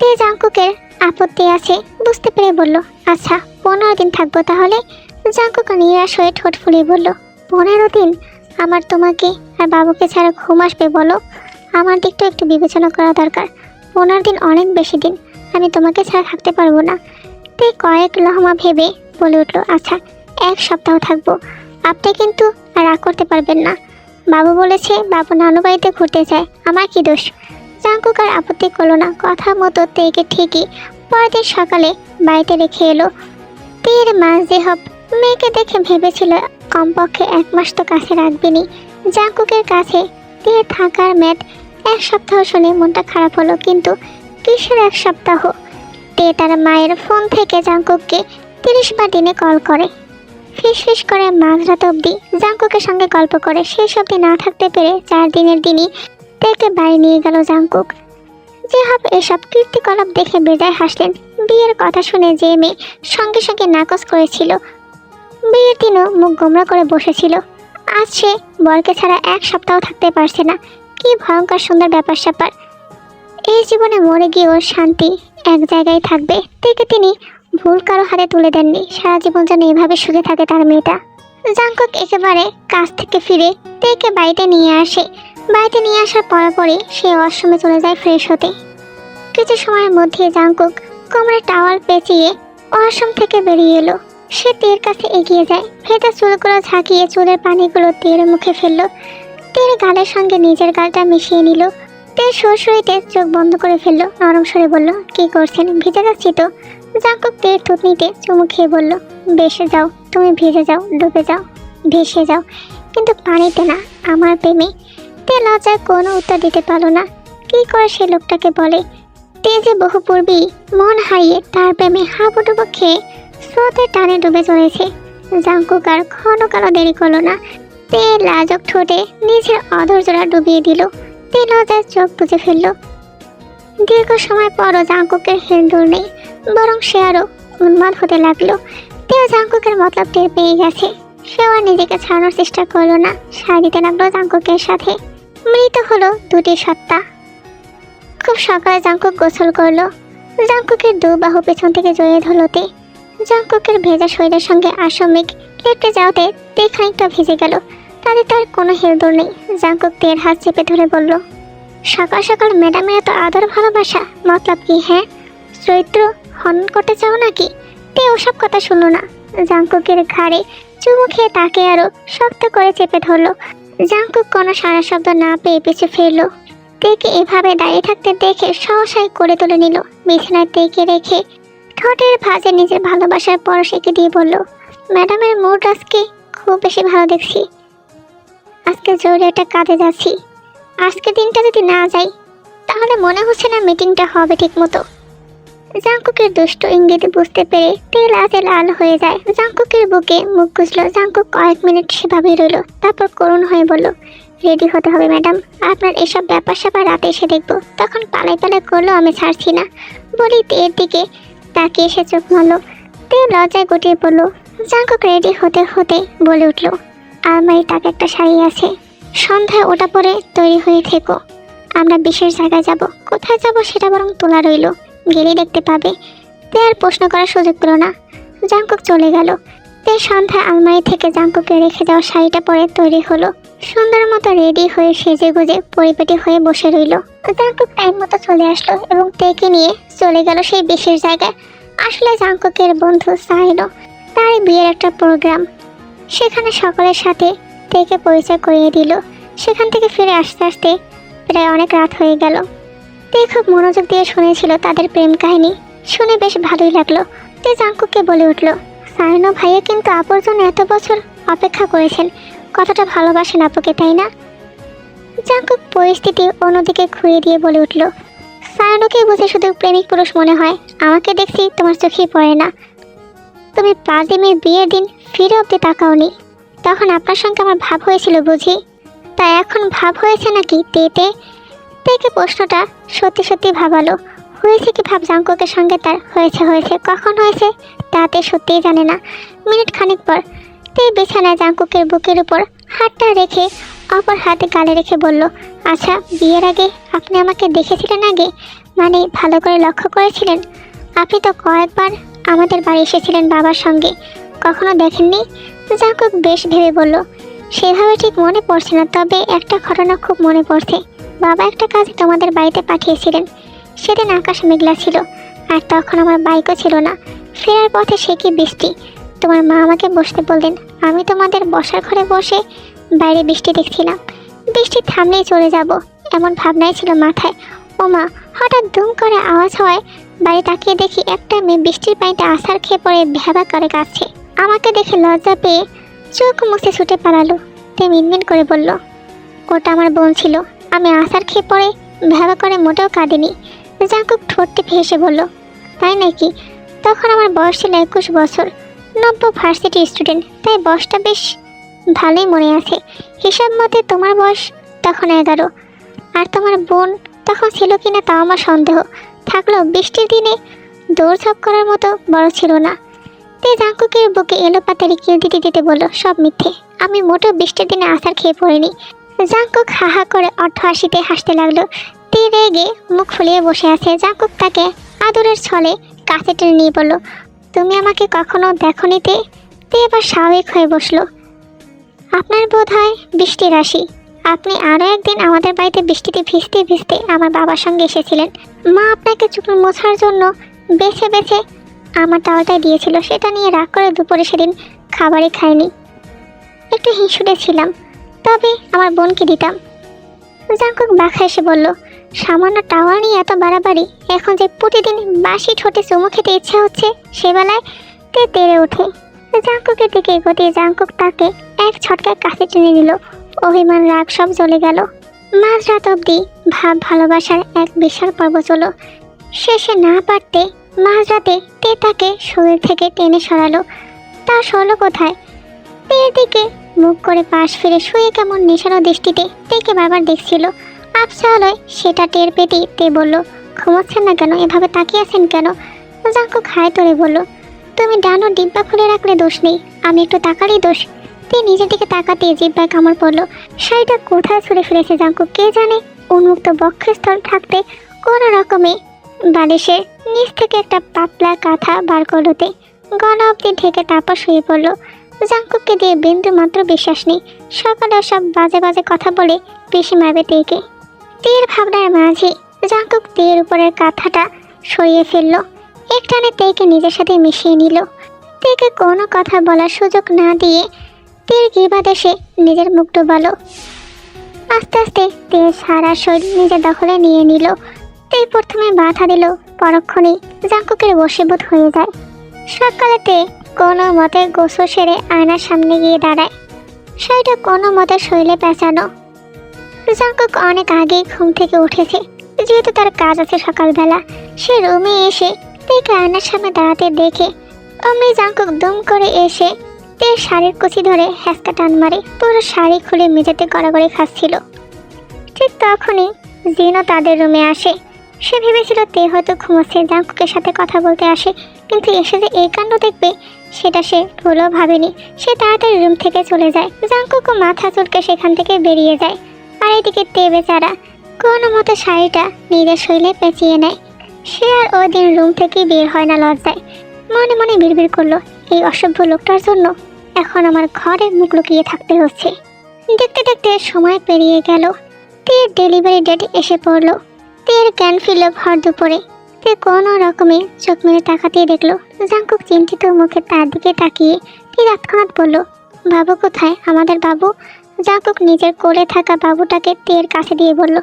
তে জাঙ্কুকের আপত্তি আছে বুঝতে পেরে বলল, আচ্ছা 15 দিন থাকবো তাহলে। জাঙ্কুক নিরাশ হয়ে ঠোঁট ফুলিয়ে বলল, 15 দিন? আমার তোমাকে আর বাবুকে ছাড়া ঘুম আসবে বলো? আমার দিকটা একটু বিবেচনা করা দরকার। 15 দিন অনেক বেশি দিন, আমি তোমাকে ছাড়া থাকতে পারবো না। তে কয়েক লহমা ভেবে বলে উঠল, আচ্ছা 1 সপ্তাহ থাকবো। আপনি কিন্তু রাগ করতে পারবেন না। বাবু বলেছে বাবু নানু বাড়িতে ঘুরতে চায়, আমার কি দোষ? জাঙ্কুক আর আপত্তি করলো না। কথা মতো তেকে ঠিকই পরের দিন সকালে বাড়িতে রেখে এলো। তের মা জেহব মেয়েকে দেখে ভেবেছিল কমপক্ষে 1 মাস তো কাছে রাখবেনি। জাঙ্কুকের কাছে তে থাকার মেয়াদ 1 সপ্তাহ শুনে মনটা খারাপ হলো, কিন্তু কিসের 1 সপ্তাহ? তে তার মায়ের ফোন থেকে জাঙ্কুককে 30 বার দিনে কল করে, ফিস করে মাঝরাত অবধি জাঙ্কুকের সঙ্গে গল্প করে। শেষ অবধি না থাকতে পেরে 4 দিনের দিনই তেকে বাড়ি নিয়ে গেল জাঙ্কুক। জেহব এসব কীর্তিকলাপ দেখে বেজায় হাসলেন। বিয়ের কথা শুনে যে মেয়ে সঙ্গে সঙ্গে নাকচ করেছিল, বিয়ের দিনও মুখ গোমরা করে বসেছিল, আজ সে বরকে ছাড়া 1 সপ্তাহ থাকতে পারছে না। কি ভয়ঙ্কর সুন্দর ব্যাপার স্যাপার! এই জীবনে মরে গিয়েও শান্তি এক জায়গায় থাকবে, থেকে তিনি ভুল কারো হাতে তুলে দেননি। সারা জীবন যেন এভাবে সুখে থাকে তার মেয়েটা। জাঙ্কুক একেবারে কাজ থেকে ফিরে তেকে বাড়িতে নিয়ে আসে। বাড়িতে নিয়ে আসার পরপরই সে ওয়াশরুমে চলে যায় ফ্রেশ হতে। কিছু সময়ের মধ্যে জাঙ্কুক কোমরে টাওয়াল পেঁচিয়ে ওয়াশরুম থেকে বেরিয়ে এলো। সে তের কাছে এগিয়ে যায়, ভেজা চুলগুলো ঝাঁকিয়ে চুলের পানিগুলো তের মুখে ফেললো। তের গালের সঙ্গে নিজের গালটা মিশিয়ে নিল। তের সুরসুরিতে চোখ বন্ধ করে ফেললো। নরম সরে বলল, কি করছেন? ভিজে যাচ্ছি তো। জাঙ্কুক তের থুতনিতে চুমু খেয়ে বলল, বেসে যাও, তুমি ভিজে যাও, ডুবে যাও, ভেসে যাও, কিন্তু পানিতে না, আমার প্রেমে। তে লজ্জায় কোনো উত্তর দিতে পারল না। কি করে সে লোকটাকে বলে? তে যে বহু পূর্বেই মন হারিয়ে তার প্রেমে হাবুডুবু খেয়ে স্রোতের টানে ডুবে চলেছে। জাঙ্কুক আর ক্ষণ কালো দেরি করলো না। তে লাজক ঠোঁটে নিজের অধৈর্যটা ডুবিয়ে দিল। তে লজ্জায় চোখ বুজে ফেলল। দীর্ঘ সময় পরও জাঙ্কুকের হেলদোল নেই, বরং সে আরো উন্মাদ হতে লাগলো। তেও জাঙ্কুকের মতলব টের পেয়ে গেছে। সেও আর নিজেকে ছাড়ানোর চেষ্টা করলো না, সায় দিতে লাগলো জাঙ্কুকের সাথে। মৃত হলো 2টি সত্তা। খুব সকালে জাঙ্কুক গোসল করলো। জাঙ্কুকের 2 বাহু পেছন থেকে জড়িয়ে ধরল তে। জাঙ্কুকের ভেজা শরীরের সঙ্গে আসমিক লেপটে যাওয়াতে তে খানিকটা ভিজে গেল। তাদের তার কোনো হেলদোল নেই। জাঙ্কুক তের হাত চেপে ধরে বলল, সকাল সকাল ম্যাডামের এত আদর ভালোবাসা মতলব কি? হ্যাঁ, চরিত্র হনন করতে চাও নাকি? তে ওসব কথা শুনল না। জাঙ্কুকের ঘাড়ে চুমু খেয়ে তাকে আরো শক্ত করে চেপে ধরলো। জাঙ্কুক কোনো সারা শব্দ না পেয়ে পিছু ফিরল। তেকে এভাবে দাঁড়িয়ে থাকতে দেখে সহসাই করে তুলে নিল। বিছানায় তেকে রেখে ঠোঁটের ভাঁজে নিজের ভালোবাসার পরশ এঁকে দিয়ে বলল, ম্যাডামের মুড আজকে খুব বেশি ভালো দেখছি। আজকে জরুরি একটা কাজে যাচ্ছি। আজকে দিনটা যদি না যাই তাহলে মনে হচ্ছে না মিটিংটা হবে ঠিক মতো। জাঙ্কুকের দুষ্ট ইঙ্গিত বুঝতে পেরে তেল আজে লাল হয়ে যায়। জাঙ্কুকের বুকে মুখ গুজল। জাঙ্কুক কয়েক মিনিট সেভাবেই রইল, তারপর করুণ হয়ে বলল, রেডি হতে হবে ম্যাডাম, আপনার এসব ব্যাপার স্যাপার রাতে এসে দেখবো, তখন পালাই পালাই করলেও আমি ছাড়ছি না। বলি তের দিকে তাকিয়ে এসে চোখ মারল। তে লজ্জায় গুটিয়ে পড়ল। জাঙ্কুক রেডি হতে হতে বলে উঠল, আলমারি তাকে একটা শাড়ি আছে। সন্ধ্যায় ওটা পরে তৈরি হয়ে থেকো। আমরা বিশেষ জায়গায় যাব। কোথায় যাব সেটা বরং তোলা রইল, গেলেই দেখতে পাবে। তে আর প্রশ্ন করার সুযোগ পেল না। জাংকুক চলে গেল। তে সন্ধ্যায় আলমারি থেকে জাংকুকে রেখে যাওয়া শাড়িটা পরে তৈরি হলো। সুন্দর মতো রেডি হয়ে সেজে গুজে পরিপাটি হয়ে বসে রইল। জাংকুক টাইম মতো চলে আসলো এবং তেকে নিয়ে চলে গেল সেই বিশেষ জায়গায়। আসলে জাংকুকের বন্ধু সাইনো, তারই বিয়ের একটা প্রোগ্রাম। সেখানে সকলের সাথে তেকে পরিচয় করিয়ে দিল। সেখান থেকে ফিরে আসতে আসতে প্রায় অনেক রাত হয়ে গেল। তে খুব মনোযোগ দিয়ে শুনেছিল তাদের প্রেম কাহিনী। শুনে বেশ ভালোই লাগলো। তে জাংকুককে বলে উঠল, সাইনো ভাইয়া কিন্তু আপুর জন্য এত বছর অপেক্ষা করেছেন। কতটা ভালোবাসেন আপুকে, তাই না? জাংকুক পরিস্থিতি অন্যদিকে ঘুরিয়ে দিয়ে বলে উঠল, সাইনোকে বুঝে শুধু প্রেমিক পুরুষ মনে হয়। আমাকে দেখছি তোমার চোখেই পড়ে না। তুমি 5 মেয়ের বিয়ের দিন ফিরে অব্দি তাকাওনি। তখন আপনার সঙ্গে আমার ভাব হয়েছিল বুঝি? তা এখন ভাব হয়েছে নাকি তেতে? তেকে প্রশ্নটা সত্যি সত্যি ভাবালো। হয়েছে কি ভাব জাংকুকের সঙ্গে তার? হয়েছে কখন হয়েছে তাতে সত্যিই জানে না। মিনিট খানিক পর তে বিছানায় জাংকুকের বুকের উপর হাতটা রেখে অপর হাতে গালে রেখে বলল, আচ্ছা বিয়ের আগে আপনি আমাকে দেখেছিলেন আগে? মানে ভালো করে লক্ষ্য করেছিলেন? আপনি তো কয়েকবার আমাদের বাড়ি এসেছিলেন বাবার সঙ্গে, কখনো দেখেননি? জাংকুক বেশ ভেবে বলল, সেভাবে ঠিক মনে পড়ছে না, তবে একটা ঘটনা খুব মনে পড়ছে। বাবা একটা কাজে তোমাদের বাড়িতে পাঠিয়েছিলেন। সেদিন আকাশ মেঘলা ছিল, আর তখন আমার বাইকও ছিল না। ফেরার পথে সে কি বৃষ্টি! তোমার মা আমাকে বসতে বললেন। আমি তোমাদের বসার ঘরে বসে বাইরে বৃষ্টি দেখছিলাম। বৃষ্টি থামলেই চলে যাব এমন ভাবনাই ছিল মাথায়। ও মা, হঠাৎ দুম করে আওয়াজ হয়। বাড়ি তাকিয়ে দেখি একটা মেয়ে বৃষ্টির পানিতে আছাড় খেয়ে পড়ে ভেবা করে কাঁদছে। আমাকে দেখে লজ্জা পেয়ে চোখ মুছে ছুটে পালালো। তে মিনমিন করে বলল, ওটা আমার বোন ছিল। আমি আছাড় খেয়ে পড়ে ভেবা করে মোটেও কাঁদিনি। জাংকুক ঠোঁট টিপে হেসে বলল, তাই নাকি? তখন আমার বয়স ছিল 21 বছর, নব্য ভার্সিটি স্টুডেন্ট, তাই বয়সটা বেশ ভালোই মনে আছে। হিসাব মতে তোমার বয়স তখন 11, আর তোমার বোন তখন ছিল কিনা তাও আমার সন্দেহ। থাকলেও বৃষ্টির দিনে দৌড়ঝাঁপ করার মতো বড় ছিল না। তে জাংকুকের বুকে এলোপাতাড়ি কিল দিতে দিতে বলল, সব মিথ্যে। আমি মোটেও বৃষ্টির দিনে আছাড় খেয়ে পড়িনি। জাংকুক হা হা করে অট্টহাসিতে হাসতে লাগলো। তে রেগে মুখ ফুলিয়ে বসে আছে। জাংকুক তাকে আদরের ছলে কাছে টেনে নিয়ে বলল, তুমি আমাকে কখনো দেখোনি তে? তে এবার স্বাভাবিক হয়ে বসলো। আপনার বোধ হয় বৃষ্টির রাশি। আপনি আরও একদিন আমাদের বাড়িতে বৃষ্টিতে ভিজতে ভিজতে আমার বাবার সঙ্গে এসেছিলেন। মা আপনাকে চুল মোছার জন্য বেছে বেছে আমার টাওয়ালটাই দিয়েছিল। সেটা নিয়ে রাগ করে দুপুরে সেদিন খাবারই খাইনি। একটু হিংসুটে ছিলাম, তবে আমার বোনকে দিতাম। জাংকুক বাঁকা এসে বলল, সামান্য টাওয়াল নিয়ে এত বাড়াবাড়ি! এখন যে প্রতিদিন বাসি ঠোঁটে চুমু খেতে ইচ্ছা হচ্ছে সেবেলায় তে তেড়ে ওঠে। জাংকুকের দিকে এগোতে জাংকুক তাকে এক ছটকায় কাছে টেনে নিল। অভিমান রাগ সব চলে গেল। মাঝরাত অবধি ভাব ভালোবাসার এক বিশাল পর্ব চলো। শেষে না পারতে মাঝরাতে তে তাকে শরীর থেকে টেনে সরালো। তা সরল কোথায়? তের দিকে মুখ করে পাশ ফিরে শুয়ে কেমন নেশানো দৃষ্টিতে তেকে বারবার দেখছিল। আবছা আলোয় সেটা টের পেতেই তে বলল, ঘুমাচ্ছেন না কেন? এভাবে তাকিয়ে আছেন কেন? জাংকুক হায় তোরে বলল, তুমি ডানো ডিব্বা খুলে রাখলে দোষ নেই, আমি একটু তাকালেই দোষ। তে নিজের দিকে তাকাতে জিব্বায় কামড় পড়লো। শাড়িটা কোথায় ছুঁড়ে ফেলেছে জাংকুক কে জানে। উন্মুক্ত বক্ষস্থল থাকতে কোনো রকমে বালিশের নিচ থেকে একটা পাতলা কাঁথা বার করলোতে গলা অব্দি ঢেকে তারপর শুয়ে পড়লো। জাংকুককে দিয়ে বিন্দু মাত্র বিশ্বাস নেই। সকালে সব বাজে বাজে কথা বলে বেশি মারবে তেকে। তের ভাবনার মাঝে জাংকুক তের উপরের কাঁথাটা সরিয়ে ফেললো। একটানে তেকে নিজের সাথে মিশিয়ে নিল। তেকে কোনো কথা বলার সুযোগ না দিয়ে তের গিবাদেশে নিজের মুখ ডোবালো। আস্তে আস্তে তের সারা শরীর নিজের দখলে নিয়ে নিল। তে প্রথমে বাধা দিল, পরক্ষণেই জাংকুকের বশীভূত হয়ে যায়। সকালেতে কোনো মতে গোসল সেরে আয়নার সামনে গিয়ে দাঁড়ায়। শাড়িটা কোনো মতে শরীরে পেঁচানো। জাংকুক অনেক আগেই ঘুম থেকে উঠেছে, যেহেতু তার কাজ আছে সকালবেলা। সে রুমে এসে তেকে আয়নার সামনে দাঁড়াতে দেখে অমনি জাংকুক দুম করে এসে তের শাড়ির কুচি ধরে হ্যাঁচকা টান মারে। পুরো শাড়ি খুলে মেঝেতে গড়াগড়ি খাচ্ছিল। ঠিক তখনই জিনও তাদের রুমে আসে। সে ভেবেছিল তে হয়তো ঘুমোচ্ছে, জাংকুকের সাথে কথা বলতে আসে, কিন্তু এসে যে এই কাণ্ড দেখবে সেটা সে ভুলও ভাবেনি। সে তাড়াতাড়ি রুম থেকে চলে যায়। জাংকুকও মাথা চুলকে সেখান থেকে বেরিয়ে যায়। আর এদিকে তে বেচারা কোনো মতো শাড়িটা নিজের শরীরে পেঁচিয়ে নেয়। সে আর ওই দিন রুম থেকে বের হয় না লজ্জায়। মনে মনে বিড়বিড় করলো, এই অসভ্য লোকটার জন্য এখন আমার ঘরে মুখ লুকিয়ে থাকতে হচ্ছে। দেখতে দেখতে সময় পেরিয়ে গেল। তের ডেলিভারি ডেট এসে পড়লো। তের জ্ঞান ফিরল ভর দুপুরে। তে কোনো রকমে চোখ মেলে তাকাতেই দেখলো জাংকুক চিন্তিত মুখে তার দিকে তাকিয়ে তে তৎক্ষণাৎ বলল, বাবু কোথায়, আমাদের বাবু? জাংকুক নিজের কোলে থাকা বাবুটাকে তের কাছে দিয়ে বলল,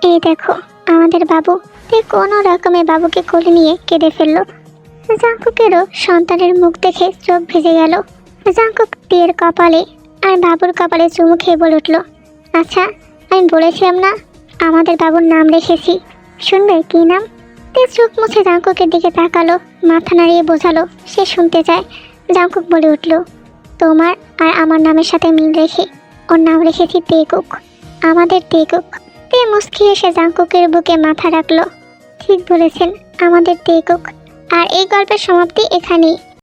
এই দেখো আমাদের বাবু। তে কোনো রকমে বাবুকে কোলে নিয়ে কেঁদে ফেললো। জাংকুকেরও সন্তানের মুখ দেখে চোখ ভিজে গেল। জাংকুক তের কপালে আর বাবুর কপালে চুমু খেয়ে বলে উঠল, আচ্ছা আমি বলেছিলাম না আমাদের বাবুর নাম রেখেছি, শুনবে কি নাম? তে চোখ মুছে জাংকুকের দিকে তাকালো, মাথা নাড়িয়ে বোঝালো সে শুনতে চায়। জাংকুক বলে উঠল, তোমার আর আমার নামের সাথে মিল রেখে ওর নাম রেখেছি তেকুক, আমাদের তেকুক। তে মুচকি এসে জাংকুকের বুকে মাথা রাখলো। ঠিক বলেছেন, আমাদের তেকুক। আর এই গল্পের সমাপ্তি এখানেই।